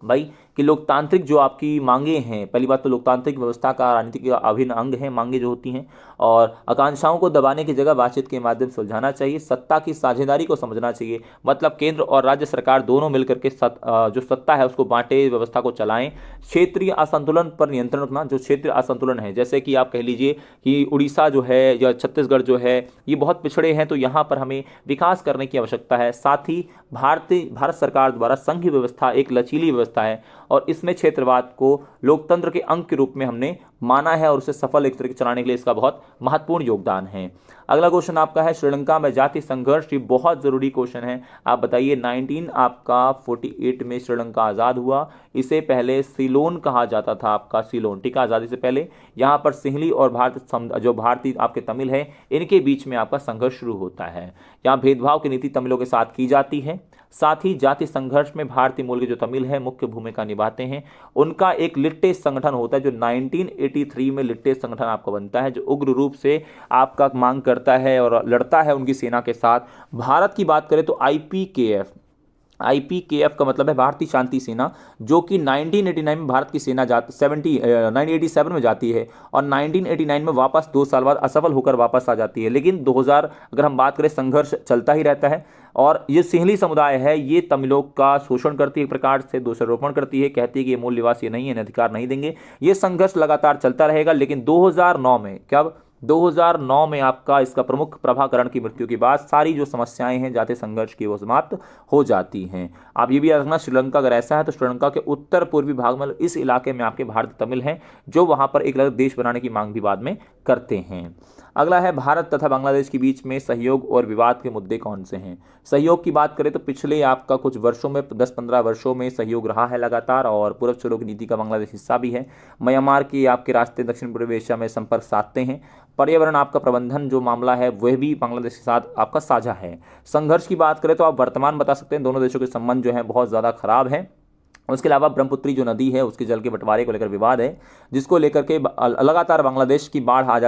भाई कि लोकतांत्रिक जो आपकी मांगे हैं, पहली बात तो लोकतांत्रिक व्यवस्था का राजनीतिक अभिन्न अंग है मांगे जो होती हैं, और आकांक्षाओं को दबाने की जगह बातचीत के माध्यम से सुलझाना चाहिए। सत्ता की साझेदारी को समझना चाहिए, मतलब केंद्र और राज्य सरकार दोनों मिलकर के जो सत्ता है उसको बांटे, व्यवस्था को चलाएं। क्षेत्रीय असंतुलन पर नियंत्रण रखना, जो क्षेत्रीय असंतुलन है, जैसे कि आप कह लीजिए कि उड़ीसा जो है या छत्तीसगढ़ जो है ये बहुत पिछड़े हैं, तो यहाँ पर हमें विकास करने की आवश्यकता है। साथ ही भारत सरकार द्वारा संघीय व्यवस्था एक लचीली व्यवस्था है, और इसमें क्षेत्रवाद को लोकतंत्र के अंग के रूप में हमने माना है, और उसे सफल एक तरीके चलाने के लिए इसका बहुत महत्वपूर्ण योगदान है। अगला क्वेश्चन आपका है श्रीलंका में जाति संघर्ष, ये बहुत जरूरी क्वेश्चन है। आप बताइए 1948 में श्रीलंका आज़ाद हुआ, इसे पहले सीलोन कहा जाता था, आपका सीलोन, ठीक है, आज़ादी से पहले। यहाँ पर सिंहली और भारतीय आपके तमिल है, इनके बीच में आपका संघर्ष शुरू होता है। यहाँ भेदभाव की नीति तमिलों के साथ की जाती है। साथ ही जाति संघर्ष में भारतीय मूल के जो तमिल है मुख्य भूमिका निभाते हैं। उनका एक लिट्टे संगठन होता है जो 1983 में लिट्टे संगठन आपका बनता है, जो उग्र रूप से आपका मांग करता है और लड़ता है उनकी सेना के साथ। भारत की बात करें तो आईपीकेएफ का मतलब है भारतीय शांति सेना, जो कि 1989 में भारत की सेना 1987 में जाती है, और 1989 में वापस 2 साल बाद असफल होकर वापस आ जाती है। लेकिन 2000 अगर हम बात करें, संघर्ष चलता ही रहता है। और ये सिंहली समुदाय है, ये तमिलों का शोषण करती है, एक प्रकार से दोषारोपण करती है, कहती है कि ये मूल निवासी नहीं है, अधिकार नहीं देंगे। ये संघर्ष लगातार चलता रहेगा। लेकिन 2009 में 2009 में आपका इसका प्रमुख प्रभाकरण की मृत्यु के बाद सारी जो समस्याएं हैं जाति संघर्ष की वो समाप्त हो जाती हैं। आप ये भी याद रखना, श्रीलंका अगर ऐसा है तो श्रीलंका के उत्तर पूर्वी भाग में इस इलाके में आपके भारतीय तमिल हैं, जो वहां पर एक अलग देश बनाने की मांग भी बाद में करते हैं। अगला है भारत तथा बांग्लादेश के बीच में सहयोग और विवाद के मुद्दे कौन से हैं। सहयोग की बात करें तो पिछले आपका कुछ वर्षों में 10-15 वर्षों में सहयोग रहा है लगातार, और पूर्व चलो की नीति का बांग्लादेश हिस्सा भी है। म्यांमार के आपके रास्ते दक्षिण पूर्वी एशिया में संपर्क साधते हैं। पर्यावरण आपका प्रबंधन जो मामला है वह भी बांग्लादेश के साथ आपका साझा है। संघर्ष की बात करें तो आप वर्तमान बता सकते हैं, दोनों देशों के संबंध जो है बहुत ज़्यादा खराब है। उसके अलावा ब्रह्मपुत्री जो नदी है उसके जल के बंटवारे को लेकर विवाद है, जिसको लेकर के लगातार बांग्लादेश की बाढ़ आ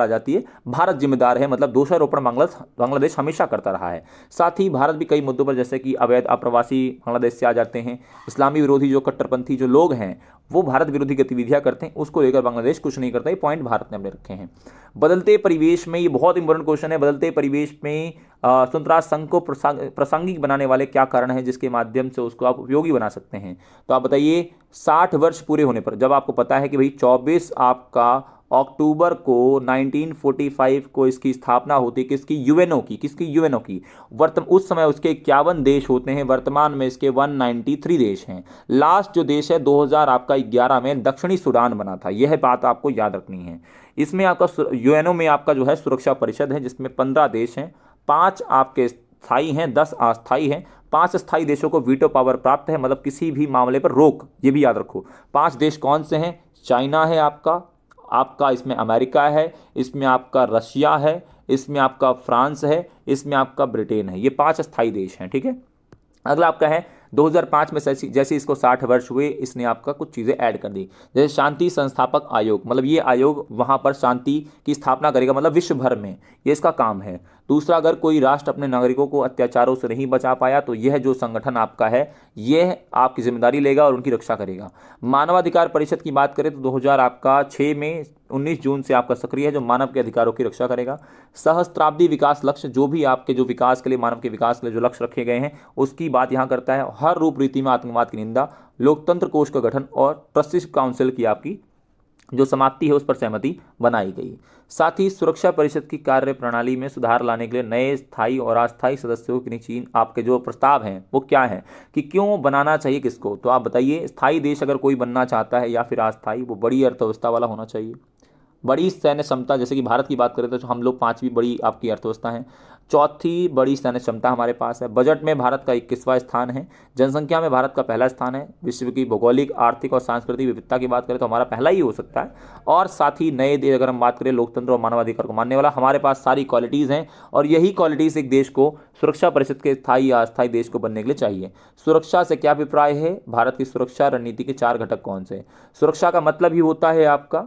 जाती है। भारत जिम्मेदार है, मतलब दोषारोपण बांग्लादेश हमेशा करता रहा है। साथ ही भारत भी कई मुद्दों पर, जैसे कि अवैध आप्रवासी बांग्लादेश से आ जाते हैं, इस्लामी विरोधी जो कट्टरपंथी जो लोग हैं वो भारत विरोधी गतिविधियां करते हैं, उसको लेकर बांग्लादेश कुछ नहीं करता। ये पॉइंट भारत ने अपने रखे हैं। बदलते परिवेश में, ये बहुत इंपॉर्टेंट क्वेश्चन है, बदलते परिवेश में स्वतंत्र राष्ट्र संघ को प्रासंगिक बनाने वाले क्या कारण हैं जिसके माध्यम से उसको आप उपयोगी बना सकते हैं? तो आप बताइए 60 वर्ष पूरे होने पर, जब आपको पता है कि भाई 24 आपका अक्टूबर को 1945 को इसकी स्थापना होती है, किसकी? यूएनओ की। उस समय उसके 51 देश होते हैं, वर्तमान में इसके 193 देश हैं। लास्ट जो देश है 2011 में दक्षिणी सूडान बना था, यह बात आपको याद रखनी है। इसमें आपका यूएनओ में आपका जो है सुरक्षा परिषद है जिसमें 15 देश हैं, 5 आपके स्थायी हैं, 10 अस्थायी हैं। 5 स्थायी देशों को वीटो पावर प्राप्त है, मतलब किसी भी मामले पर रोक, ये भी याद रखो। 5 देश कौन से हैं? चाइना है आपका इसमें अमेरिका है, इसमें आपका रशिया है, इसमें आपका फ्रांस है, इसमें आपका ब्रिटेन है। ये 5 स्थायी देश हैं, ठीक है। अगला आपका है 2005 में जैसे इसको 60 वर्ष हुए, इसने आपका कुछ चीज़ें ऐड कर दी, जैसे शांति संस्थापक आयोग, मतलब ये आयोग वहाँ पर शांति की स्थापना करेगा, मतलब विश्व भर में ये इसका काम है। दूसरा, अगर कोई राष्ट्र अपने नागरिकों को अत्याचारों से नहीं बचा पाया तो यह जो संगठन आपका है यह आपकी जिम्मेदारी लेगा और उनकी रक्षा करेगा। मानवाधिकार परिषद की बात करें तो 2006 में 19 जून से आपका सक्रिय है, जो मानव के अधिकारों की रक्षा करेगा। सहस्त्राब्दी विकास लक्ष्य, जो भी आपके जो विकास के लिए, मानव के विकास के लिए जो लक्ष्य रखे गए हैं उसकी बात यहाँ करता है। हर रूप रीति में आतंकवाद की निंदा, लोकतंत्र कोष का गठन और ट्रस्टी काउंसिल की आपकी जो समाप्ति है उस पर सहमति बनाई गई। साथ ही सुरक्षा परिषद की कार्य प्रणाली में सुधार लाने के लिए नए स्थायी और अस्थायी सदस्यों के नीचे आपके जो प्रस्ताव हैं वो क्या है कि क्यों बनाना चाहिए किसको? तो आप बताइए, स्थायी देश अगर कोई बनना चाहता है या फिर अस्थायी, वो बड़ी अर्थव्यवस्था वाला होना चाहिए, बड़ी सैन्य क्षमता, जैसे कि भारत की बात करें तो हम लोग 5वीं बड़ी आपकी अर्थव्यवस्था है, 4थी बड़ी सैन्य क्षमता हमारे पास है, बजट में भारत का 21वां स्थान है, जनसंख्या में भारत का पहला स्थान है, विश्व की भौगोलिक, आर्थिक और सांस्कृतिक विविधता की बात करें तो हमारा पहला ही हो सकता है, और साथ ही नए देश अगर हम बात करें लोकतंत्र और मानवाधिकार को मानने वाला, हमारे पास सारी क्वालिटीज़ हैं और यही क्वालिटीज़ एक देश को सुरक्षा परिषद के स्थायी या अस्थायी देश को बनने के लिए चाहिए। सुरक्षा से क्या अभिप्राय है? भारत की सुरक्षा रणनीति के 4 घटक कौन से? सुरक्षा का मतलब ही होता है आपका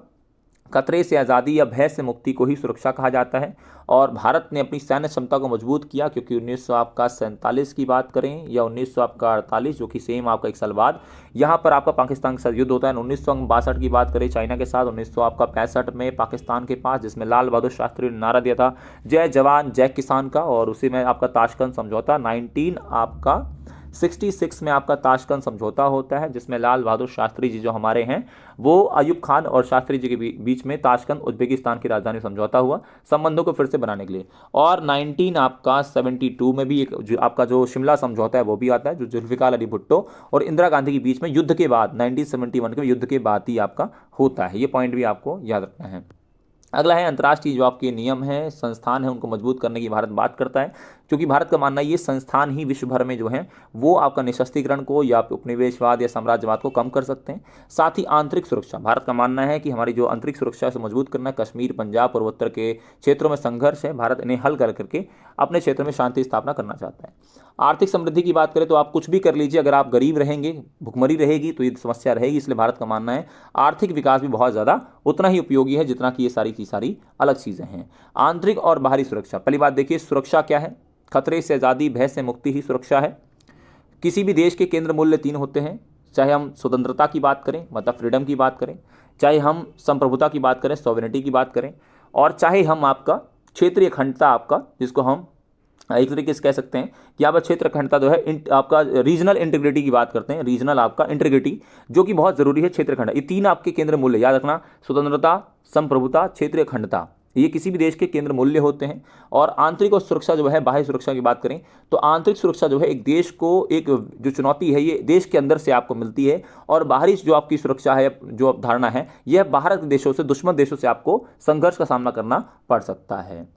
खतरे से आज़ादी या भय से मुक्ति को ही सुरक्षा कहा जाता है। और भारत ने अपनी सैन्य क्षमता को मजबूत किया, क्योंकि 1947 की बात करें या 1948 जो कि सेम आपका 1 साल बाद यहाँ पर आपका पाकिस्तान के साथ युद्ध होता है। 1962 की बात करें चाइना के साथ, 1965 में पाकिस्तान के पास, जिसमें लाल बहादुर शास्त्री ने नारा दिया था जय जवान जय किसान का, और उसी में आपका ताशकंद समझौता 1966 में आपका ताशकंद समझौता होता है, जिसमें लाल बहादुर शास्त्री जी जो हमारे हैं वो अयूब खान और शास्त्री जी के बीच में ताशकंद उज्बेकिस्तान की राजधानी समझौता हुआ संबंधों को फिर से बनाने के लिए। और 1972 में भी एक जो आपका जो शिमला समझौता है वो भी आता है, जो जुल्फिकार अली भुट्टो और इंदिरा गांधी के बीच में युद्ध के बाद 1971 के युद्ध के बाद ही आपका होता है। ये पॉइंट भी आपको याद रखना है। अगला है अंतर्राष्ट्रीय जो आपके नियम हैं, संस्थान है, उनको मजबूत करने की भारत बात करता है, क्योंकि भारत का मानना ये संस्थान ही विश्व भर में जो है वो आपका निशस्त्रीकरण को या उपनिवेशवाद या साम्राज्यवाद को कम कर सकते हैं। साथ ही आंतरिक सुरक्षा, भारत का मानना है कि हमारी जो आंतरिक सुरक्षा से मजबूत करना, कश्मीर, पंजाब, पूर्वोत्तर के क्षेत्रों में संघर्ष है, भारत इन्हें हल कर करके अपने क्षेत्र में शांति स्थापना करना चाहता है। आर्थिक समृद्धि की बात करें तो आप कुछ भी कर लीजिए, अगर आप गरीब रहेंगे, भुखमरी रहेगी तो ये समस्या रहेगी, इसलिए भारत का मानना है आर्थिक विकास भी बहुत ज़्यादा उतना ही उपयोगी है जितना कि ये सारी की सारी अलग चीज़ें हैं। आंतरिक और बाहरी सुरक्षा, पहली बात देखिए, सुरक्षा क्या है? खतरे से आज़ादी, भय से मुक्ति ही सुरक्षा है। किसी भी देश के केंद्र मूल्य 3 होते हैं, चाहे हम स्वतंत्रता की बात करें, मतलब फ्रीडम की बात करें, चाहे हम संप्रभुता की बात करें, सॉवरेनिटी की बात करें, और चाहे हम आपका क्षेत्रीय अखंडता, आपका जिसको हम एक तरीके से कह सकते हैं कि यहाँ पर क्षेत्र अखंडता जो है आपका रीजनल इंटीग्रिटी की बात करते हैं, रीजनल आपका इंटीग्रिटी जो कि बहुत ज़रूरी है, क्षेत्र अखंडता, ये 3 आपके केंद्र मूल्य याद रखना, स्वतंत्रता, संप्रभुता, क्षेत्रीय अखंडता, ये किसी भी देश के केंद्र मूल्य होते हैं। और आंतरिक और सुरक्षा जो है, बाह्य सुरक्षा की बात करें तो आंतरिक सुरक्षा जो है एक देश को, एक जो चुनौती है ये देश के अंदर से आपको मिलती है, और बाहरी जो आपकी सुरक्षा है, जो अवधारणा है, यह बाहर के देशों से, दुश्मन देशों से आपको संघर्ष का सामना करना पड़ सकता है।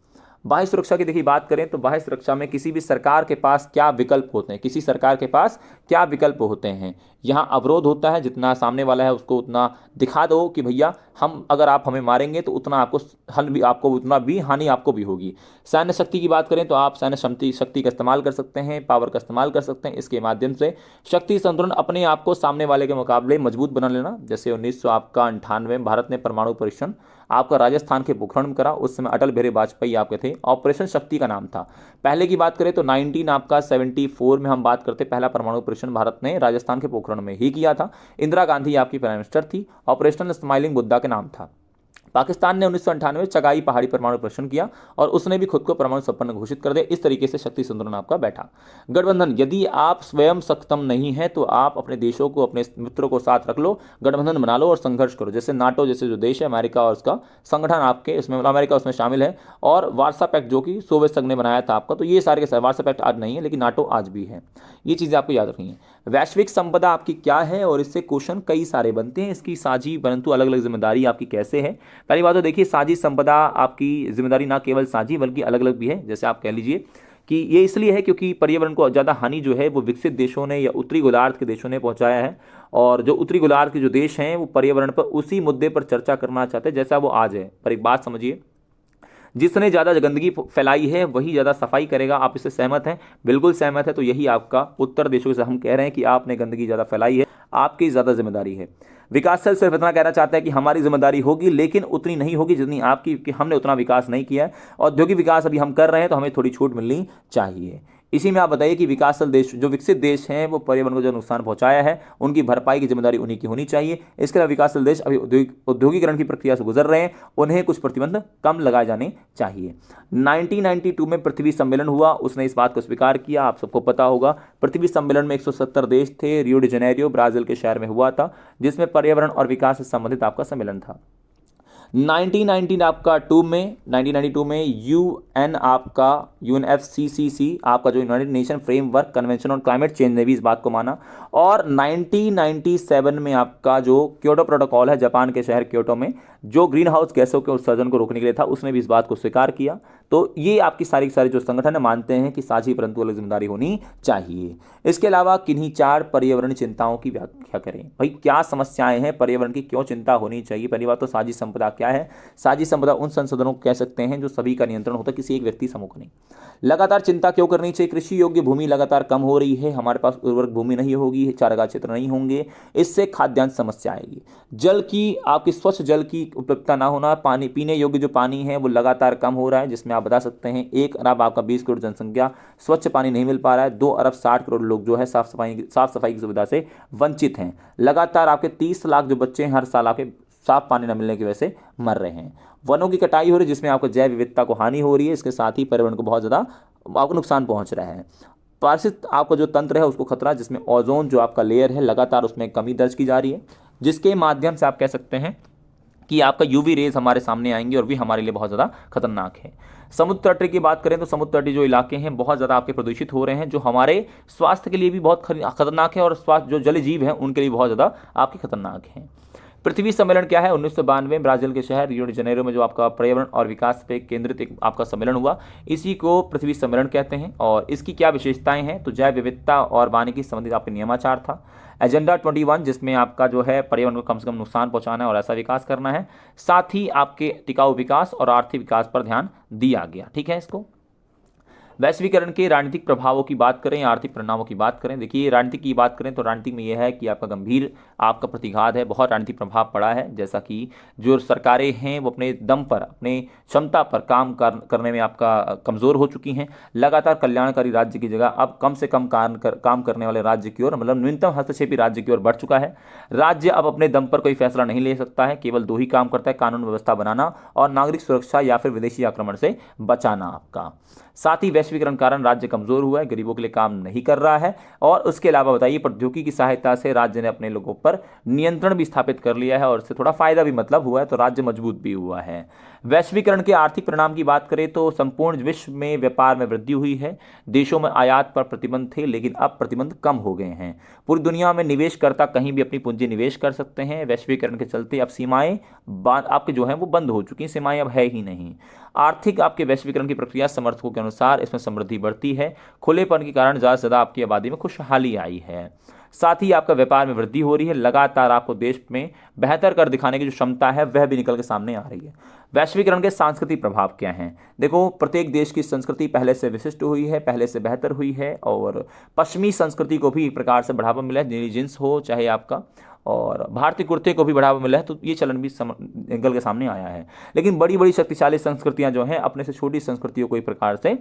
बाह्य सुरक्षा की देखिए बात करें तो बाह्य सुरक्षा में किसी भी सरकार के पास क्या विकल्प होते हैं, किसी सरकार के पास क्या विकल्प होते हैं। यहाँ अवरोध होता है, जितना सामने वाला है उसको उतना दिखा दो कि भैया हम, अगर आप हमें मारेंगे तो उतना आपको हल भी, आपको उतना भी हानि आपको भी होगी। सैन्य शक्ति की बात करें तो आप सैन्य शक्ति का इस्तेमाल कर सकते हैं, पावर का इस्तेमाल कर सकते हैं। इसके माध्यम से शक्ति संतुलन अपने आप को सामने वाले के मुकाबले मजबूत बना लेना। जैसे 1998 में भारत ने परमाणु परीक्षण आपका राजस्थान के पोखरण में करा, उस समय अटल बिहारी वाजपेयी आपके थे, ऑपरेशन शक्ति का नाम था। पहले की बात करें तो 1974 में हम बात करते, पहला परमाणु परीक्षण भारत ने राजस्थान के पोखरण में ही किया था। इंदिरा गांधी आपकी प्राइम मिनिस्टर थी, ऑपरेशन स्माइलिंग बुद्धा के नाम था। पाकिस्तान ने 1998 में चगाई पहाड़ी परमाणु परीक्षण किया और उसने भी खुद को परमाणु संपन्न घोषित कर दिया। इस तरीके से शक्ति संतुलन आपका बैठा। गठबंधन, यदि आप स्वयं सक्षम नहीं है तो आप अपने देशों को, अपने मित्रों को साथ रख लो, गठबंधन बना लो और संघर्ष करो। जैसे नाटो जैसे जो देश है, अमेरिका और उसका संगठन आपके उसमें, अमेरिका उसमें शामिल है, और वार्सा पैक्ट जो कि सोवियत संघ ने बनाया था आपका, तो ये सारे के सारे, वार्सा पैक्ट आज नहीं है लेकिन नाटो आज भी है। ये चीज़ें आपको याद रखनी है। वैश्विक संपदा आपकी क्या है, और इससे क्वेश्चन कई सारे बनते हैं। इसकी साझी परंतु अलग अलग जिम्मेदारी आपकी कैसे है। पहली बात तो देखिए, साझी संपदा आपकी जिम्मेदारी ना केवल साझी बल्कि अलग अलग भी है। जैसे आप कह लीजिए कि ये इसलिए है क्योंकि पर्यावरण को ज़्यादा हानि जो है वो विकसित देशों ने या उत्तरी गोलार्ध के देशों ने पहुंचाया है, और जो उत्तरी गोलार्ध के जो देश हैं वो पर्यावरण पर उसी मुद्दे पर चर्चा करना चाहते हैं जैसा वो आज है। पर एक बात समझिए, जिसने ज़्यादा गंदगी फैलाई है वही ज़्यादा सफाई करेगा। आप इससे सहमत हैं? बिल्कुल सहमत है। तो यही आपका उत्तर देशों से हम कह रहे हैं कि आपने गंदगी ज़्यादा फैलाई है, आपकी ज़्यादा जिम्मेदारी है। विकासशील सिर्फ इतना कहना चाहता है कि हमारी जिम्मेदारी होगी लेकिन उतनी नहीं होगी जितनी आपकी, कि हमने उतना विकास नहीं किया है। औद्योगिक विकास अभी हम कर रहे हैं तो हमें थोड़ी छूट मिलनी चाहिए। इसी में आप बताइए कि विकासशील देश, जो विकसित देश हैं, वो पर्यावरण को जो नुकसान पहुंचाया है उनकी भरपाई की जिम्मेदारी उन्हीं की होनी चाहिए। इसके अलावा विकासशील देश अभी औद्योगिकरण की प्रक्रिया से गुजर रहे हैं, उन्हें कुछ प्रतिबंध कम लगाए जाने चाहिए। 1992 में पृथ्वी सम्मेलन हुआ, उसने इस बात को स्वीकार किया। आप सबको पता होगा, पृथ्वी सम्मेलन में 170 देश थे। रियो डी जेनेरियो ब्राजील के शहर में हुआ था, जिसमें पर्यावरण और विकास से संबंधित आपका सम्मेलन था। 1992 में यूएन आपका, UNFCCC आपका जो United nation framework convention on climate change ने भी इस बात को माना। और 1997 में आपका जो क्योटो प्रोटोकॉल है, जापान के शहर क्योटो में, जो ग्रीन हाउस गैसों के उत्सर्जन को रोकने के लिए था, उसने भी इस बात को स्वीकार किया। तो ये आपकी सारी जो संगठन मानते हैं कि साझी परंतु अलग जिम्मेदारी होनी चाहिए। इसके अलावा किन्हीं 4 पर्यावरण चिंताओं की व्याख्या करें। भाई क्या समस्याएं हैं, पर्यावरण की क्यों चिंता होनी चाहिए। पहली बात तो साझी संपदा क्या है। साझी संपदा उन संसाधनों को कह सकते हैं जो सभी का नियंत्रण होता है, किसी एक व्यक्ति समूह का नहीं। लगातार चिंता क्यों करनी चाहिए। कृषि योग्य भूमि लगातार कम हो रही है, हमारे पास उर्वरक भूमि नहीं होगी, चारागाह क्षेत्र नहीं होंगे, इससे खाद्यान्न समस्या आएगी। जल की, आपकी स्वच्छ जल की उपलब्धता ना होना, पानी पीने योग्य जो पानी है वो लगातार कम हो रहा है, जिसमें आप बता सकते हैं 1 अरब आपका 20 करोड़ जनसंख्या, स्वच्छ पानी नहीं मिल पा रहा है। 2 अरब 60 करोड़ लोग जो है साफ सफाई की सुविधा से वंचित हैं। लगातार आपके 30 लाख जो बच्चे हैं हर साल आपके साफ पानी न मिलने की वजह से मर रहे हैं। वनों की कटाई हो रही है, जिसमें आपको जैव विविधता को हानि हो रही है। इसके साथ ही पर्यावरण को बहुत ज़्यादा आपको नुकसान पहुंच रहा है। पारिस्थितिक आपका जो तंत्र है उसको खतरा, जिसमें ओजोन जो आपका लेयर है लगातार उसमें कमी दर्ज की जा रही है, जिसके माध्यम से आप कह सकते हैं कि आपका यूवी रेज हमारे सामने आएंगे और भी हमारे लिए बहुत ज़्यादा खतरनाक है। समुद्र तट की बात करें तो समुद्र तटीय जो इलाके हैं बहुत ज़्यादा आपके प्रदूषित हो रहे हैं, जो हमारे स्वास्थ्य के लिए भी बहुत खतरनाक है, और स्वास्थ्य जो जल जीव हैं उनके लिए बहुत ज़्यादा आपके खतरनाक हैं। पृथ्वी सम्मेलन क्या है। 1992 ब्राजील के शहर रियो डी जेनेरो में जो आपका पर्यावरण और विकास पे केंद्रित एक आपका सम्मेलन हुआ, इसी को पृथ्वी सम्मेलन कहते हैं। और इसकी क्या विशेषताएं हैं, तो जैव विविधता और वानिकी संबंधित आपका नियमाचार था। एजेंडा 21 जिसमें आपका जो है पर्यावरण को कम से कम नुकसान पहुंचाना है और ऐसा विकास करना है। साथ ही आपके टिकाऊ विकास और आर्थिक विकास पर ध्यान दिया गया। ठीक है। इसको वैश्वीकरण के राजनीतिक प्रभावों की बात करें, आर्थिक परिणामों की बात करें। देखिए राजनीति की बात करें तो राजनीति में यह है कि आपका गंभीर आपका प्रतिघात है, बहुत राजनीतिक प्रभाव पड़ा है। जैसा कि जो सरकारें हैं वो अपने दम पर, अपने क्षमता पर काम करने में आपका कमज़ोर हो चुकी हैं। लगातार कल्याणकारी राज्य की जगह अब कम से कम काम करने वाले राज्य की ओर, मतलब न्यूनतम हस्तक्षेपी राज्य की ओर बढ़ चुका है। राज्य अब अपने दम पर कोई फैसला नहीं ले सकता है, केवल 2 ही काम करता है, कानून व्यवस्था बनाना और नागरिक सुरक्षा या फिर विदेशी आक्रमण से बचाना। आपका साथ ही वैश्वीकरण के कारण राज्य कमजोर हुआ है, गरीबों के लिए काम नहीं कर रहा है, और उसके अलावा बताइए प्रौद्योगिकी की सहायता से राज्य ने अपने लोगों पर नियंत्रण भी स्थापित कर लिया है और इससे थोड़ा फायदा भी मतलब हुआ है, तो राज्य मजबूत भी हुआ है। वैश्वीकरण के आर्थिक परिणाम की बात करें तो संपूर्ण विश्व में व्यापार में वृद्धि हुई है। देशों में आयात पर प्रतिबंध थे लेकिन अब प्रतिबंध कम हो गए हैं। पूरी दुनिया में निवेशकर्ता कहीं भी अपनी पूंजी निवेश कर सकते हैं। वैश्वीकरण के चलते अब सीमाएं आपके जो हैं वो बंद हो चुकी हैं, सीमाएं अब है ही नहीं। आर्थिक आपके वैश्वीकरण की प्रक्रिया समर्थकों के अनुसार इसमें समृद्धि बढ़ती है। खुलेपन के कारण ज़्यादा से ज़्यादा आपकी आबादी में खुशहाली आई है। साथ ही आपका व्यापार में वृद्धि हो रही है। लगातार आपको देश में बेहतर कर दिखाने की जो क्षमता है वह भी निकल के सामने आ रही है। वैश्वीकरण के सांस्कृतिक प्रभाव क्या हैं? देखो, प्रत्येक देश की संस्कृति पहले से विशिष्ट हुई है, पहले से बेहतर हुई है, और पश्चिमी संस्कृति को भी एक प्रकार से बढ़ावा मिला है। नीली जींस हो चाहे आपका, और भारतीय कुर्ते को भी बढ़ावा मिला है, तो ये चलन भी निकल के सामने आया है। लेकिन बड़ी बड़ी शक्तिशाली संस्कृतियां जो हैं अपने से छोटी संस्कृतियों को एक प्रकार से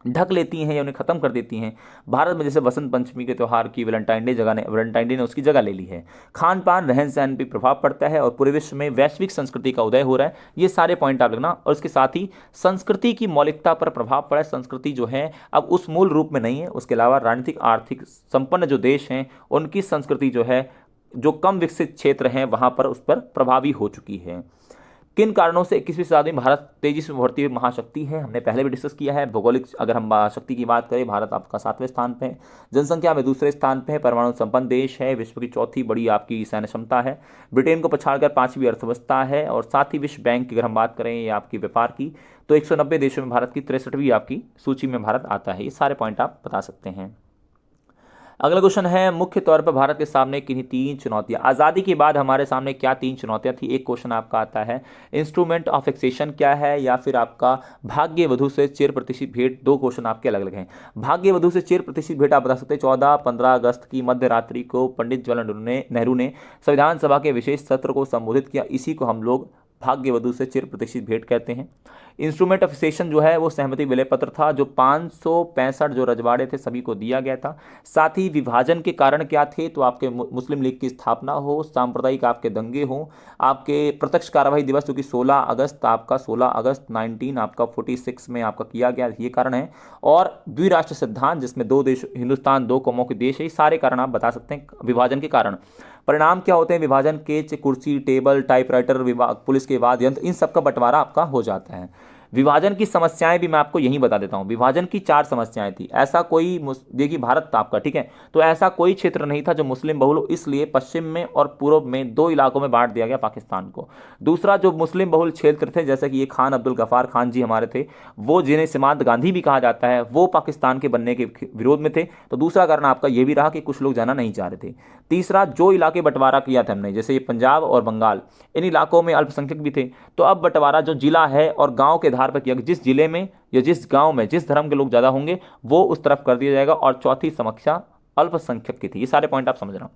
ढक लेती हैं या उन्हें ख़त्म कर देती हैं। भारत में जैसे वसंत पंचमी के त्यौहार की वैलेंटाइन डे ने उसकी जगह ले ली है। खान पान रहन सहन पर प्रभाव पड़ता है और पूरे विश्व में वैश्विक संस्कृति का उदय हो रहा है। ये सारे पॉइंट आप लिखना। और इसके साथ ही संस्कृति की मौलिकता पर प्रभाव पड़ा है। संस्कृति जो है अब उस मूल रूप में नहीं है। उसके अलावा राजनीतिक आर्थिक संपन्न जो देश हैं उनकी संस्कृति जो है, जो कम विकसित क्षेत्र हैं वहाँ पर उस पर प्रभावी हो चुकी है। किन कारणों से 21वीं शताब्दी में भारत तेजी से उभरती हुई महाशक्ति है, हमने पहले भी डिस्कस किया है। भौगोलिक अगर हम शक्ति की बात करें, भारत आपका 7वें स्थान पे है, जनसंख्या में दूसरे स्थान पे है, परमाणु संपन्न देश है, विश्व की चौथी बड़ी आपकी सैन्य क्षमता है, ब्रिटेन को पछाड़कर 5वीं अर्थव्यवस्था है, और साथ ही विश्व बैंक की अगर हम बात करें या आपकी व्यापार की, तो 190 देशों में भारत की 63वीं आपकी सूची में भारत आता है। ये सारे पॉइंट आप बता सकते हैं। अगला क्वेश्चन है, मुख्य तौर पर भारत के सामने किन्हीं 3 चुनौतियां, आज़ादी के बाद हमारे सामने क्या 3 चुनौतियां थी। एक क्वेश्चन आपका आता है इंस्ट्रूमेंट ऑफ फिक्सेशन क्या है, या फिर आपका भाग्य वधु से चिर प्रतिष्ठित भेंट। 2 क्वेश्चन आपके अलग अलग हैं। भाग्य वधु से चिर प्रतिष्ठित भेंट आप बता सकते हैं 14-15 अगस्त की मध्य रात्रि को पंडित जवाहरलाल नेहरू ने संविधान सभा के विशेष सत्र को संबोधित किया। इसी को हम लोग भाग्य वधु से चिर प्रतिष्ठित भेंट कहते हैं। इंस्ट्रूमेंट ऑफ फिक्सेशन जो है वो सहमति विलय पत्र था जो 565 जो रजवाड़े थे सभी को दिया गया था। साथ ही विभाजन के कारण क्या थे, तो आपके मुस्लिम लीग की स्थापना हो, सांप्रदायिक आपके दंगे हों, आपके प्रत्यक्ष कार्यवाही दिवस जो कि 16 अगस्त आपका 16 अगस्त 1946 में आपका किया गया, ये कारण है। और द्विराष्ट्र सिद्धांत जिसमें 2 देश, हिंदुस्तान 2 कौमों के देश है, ये सारे कारण आप बता सकते हैं विभाजन के कारण। परिणाम क्या होते हैं विभाजन के? कुर्सी, टेबल, टाइपराइटर, पुलिस के वाद्य यंत्र, इन सब का बंटवारा आपका हो जाता है। विभाजन की समस्याएं भी मैं आपको यहीं बता देता हूं। विभाजन की 4 समस्याएं थी। ऐसा कोई, देखिए भारत था आपका, ठीक है, तो ऐसा कोई क्षेत्र नहीं था जो मुस्लिम बहुल हो, इसलिए पश्चिम में और पूर्व में 2 इलाकों में बांट दिया गया पाकिस्तान को। दूसरा, जो मुस्लिम बहुल क्षेत्र थे जैसे कि ये खान अब्दुल गफ्फार खान जी हमारे थे, वो जिन्हें सीमांत गांधी भी कहा जाता है, वो पाकिस्तान के बनने के विरोध में थे। तो दूसरा कारण आपका ये भी रहा कि कुछ लोग जाना नहीं चाह रहे थे। तीसरा, जो इलाके बंटवारा किया था हमने, जैसे ये पंजाब और बंगाल, इन इलाकों में अल्पसंख्यक भी थे, तो अब बंटवारा जो जिला है और गांव के आधार पर किया, जिस जिले में या जिस गांव में जिस धर्म के लोग ज्यादा होंगे वो उस तरफ कर दिया जाएगा। और चौथी समस्या अल्पसंख्यक की थी। ये सारे पॉइंट आप समझ रहे हो।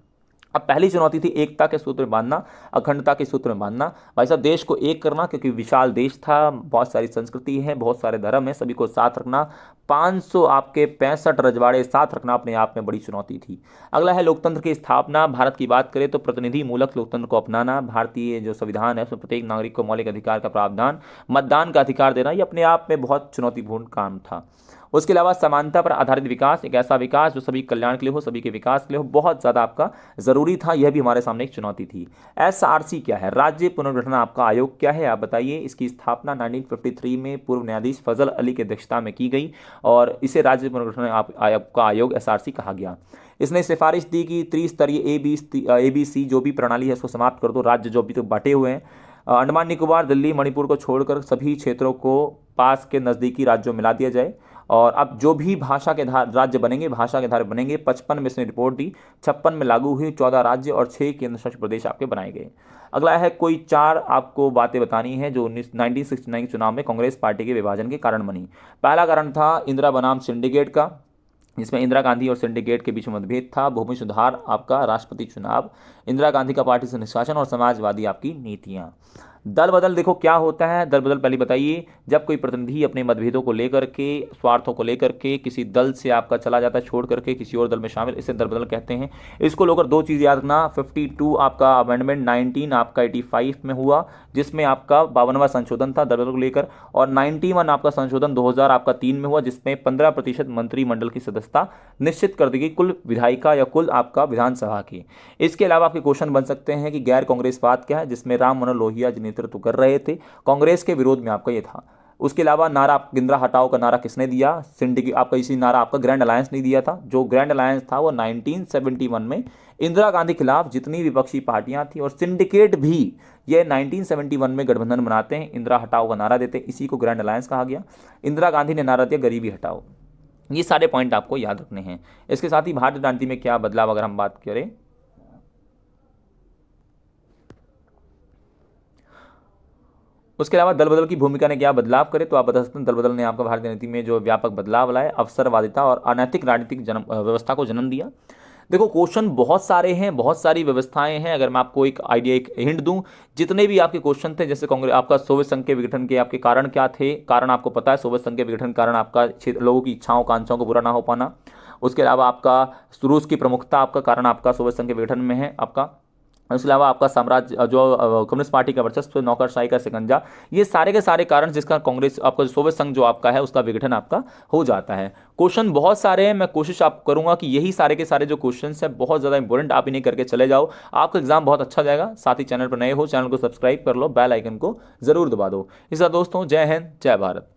अब पहली चुनौती थी एकता के सूत्र में बांधना, अखंडता के सूत्र में बांधना। भाई साहब, देश को एक करना, क्योंकि विशाल देश था, बहुत सारी संस्कृति है, बहुत सारे धर्म है, सभी को साथ रखना। 500 आपके 65 रजवाड़े साथ रखना अपने आप में बड़ी चुनौती थी। अगला है लोकतंत्र की स्थापना। भारत की बात करें तो प्रतिनिधि मूलक लोकतंत्र को अपनाना। भारतीय जो संविधान है उसमें प्रत्येक नागरिक को मौलिक अधिकार का प्रावधान, मतदान का अधिकार देना, ये अपने आप में बहुत चुनौतीपूर्ण काम था। उसके अलावा समानता पर आधारित विकास, एक ऐसा विकास जो सभी कल्याण के लिए हो, सभी के विकास के लिए हो, बहुत ज़्यादा आपका ज़रूरी था। यह भी हमारे सामने एक चुनौती थी। SRC क्या है? राज्य पुनर्गठन आपका आयोग क्या है, आप बताइए। इसकी स्थापना 1953 में पूर्व न्यायाधीश फजल अली की अध्यक्षता में की गई और इसे राज्य पुनर्गठन आयोग का आयोग SRC कहा गया। इसने सिफारिश दी कि त्रिस्तरीय ABC जो भी प्रणाली है उसको समाप्त कर दो। राज्य जो अभी तक बटे हुए हैं, अंडमान निकोबार, दिल्ली, मणिपुर को छोड़कर सभी क्षेत्रों को पास के नज़दीकी राज्यों में मिला दिया जाए। और अब जो भी भाषा के राज्य बनेंगे, भाषा के आधार बनेंगे। 55 में इसने रिपोर्ट दी, 56 में लागू हुई, 14 राज्य और 6 केंद्र शासित प्रदेश आपके बनाए गए। अगला है कोई 4 आपको बातें बतानी है जो 1969 के चुनाव में कांग्रेस पार्टी के विभाजन के कारण बनी। पहला कारण था इंदिरा बनाम सिंडिकेट का, जिसमें इंदिरा गांधी और सिंडिकेट के बीच में मतभेद था। भूमि सुधार आपका, राष्ट्रपति चुनाव, इंदिरा गांधी का पार्टी से निष्कासन और समाजवादी आपकी नीतियां। दल बदल देखो क्या होता है दल बदल, पहले बताइए। जब कोई प्रतिनिधि अपने मतभेदों को लेकर के, स्वार्थों को लेकर के किसी दल से आपका चला जाता है छोड़ करके किसी और दल में शामिल, इसे दल बदल कहते हैं। इसको लेकर दो चीज़ याद रखना, 52 आपका अमेंडमेंट 19 आपका 85 में हुआ, जिसमें आपका 52वां संशोधन था दल बदल को लेकर, और 91 आपका संशोधन 2000 आपका 3 में हुआ, जिसमें 15% मंत्रिमंडल की सदस्यता निश्चित कर दी गई कुल विधायिका या कुल आपका विधानसभा की। इसके अलावा आपके क्वेश्चन बन सकते हैं कि गैर कांग्रेसवाद क्या है, जिसमें राम मनोहर लोहिया जी नेतृत्व कर रहे थे, कांग्रेस के विरोध में आपका ये था। उसके अलावा नारा इंदिरा हटाओ का नारा किसने दिया, सिंडिकेट आपका, इसी नारा आपका ग्रैंड अलायंस ने दिया था। जो ग्रैंड अलायंस था वो 1971 में इंदिरा गांधी खिलाफ जितनी विपक्षी पार्टियां थी और सिंडिकेट भी ये 1971 में गठबंधन बनाते हैं, इंदिरा हटाओ का नारा देते हैं, इसी को ग्रैंड अलायंस कहा गया। इंदिरा गांधी ने नारा दिया गरीबी हटाओ। ये सारे पॉइंट आपको याद रखने हैं। इसके साथ ही भारतीय राजनीति में क्या बदलाव अगर हम बात करें, उसके अलावा दल बदल की भूमिका ने क्या बदलाव करे, तो आप बता सकते हैं दल बदल ने आपका भारतीय नीति में जो व्यापक बदलाव लाए, अवसरवादिता और अनैतिक राजनीतिक व्यवस्था को जन्म दिया। देखो क्वेश्चन बहुत सारे हैं, बहुत सारी व्यवस्थाएं हैं। अगर मैं आपको एक आइडिया, एक हिंट दूं, जितने भी आपके क्वेश्चन थे, जैसे कांग्रेस आपका सोवियत संघ के विघटन के आपके कारण क्या थे, कारण आपको पता है सोवियत संघ के विघटन के कारण आपका लोगों की इच्छाओं कांक्षाओं को पूरा ना हो पाना। उसके अलावा आपका रूस की प्रमुखता आपका कारण आपका सोवियत संघ के विघटन में है आपका। उसके अलावा आपका साम्राज्य जो कम्युनिस्ट पार्टी का वर्चस्व, नौकरशाही का शिकंजा, ये सारे के सारे कारण जिसका कांग्रेस आपका सोवियत संघ जो आपका है उसका विघटन आपका हो जाता है। क्वेश्चन बहुत सारे हैं, मैं कोशिश आप करूंगा कि यही सारे के सारे जो क्वेश्चन है बहुत ज़्यादा इंपॉर्टेंट, आप इन्हें करके चले जाओ, आपका एग्जाम बहुत अच्छा जाएगा। साथ ही चैनल पर नए हो, चैनल को सब्सक्राइब कर लो, बेल आइकन को जरूर दबा दो। इसका दोस्तों, जय हिंद, जय भारत।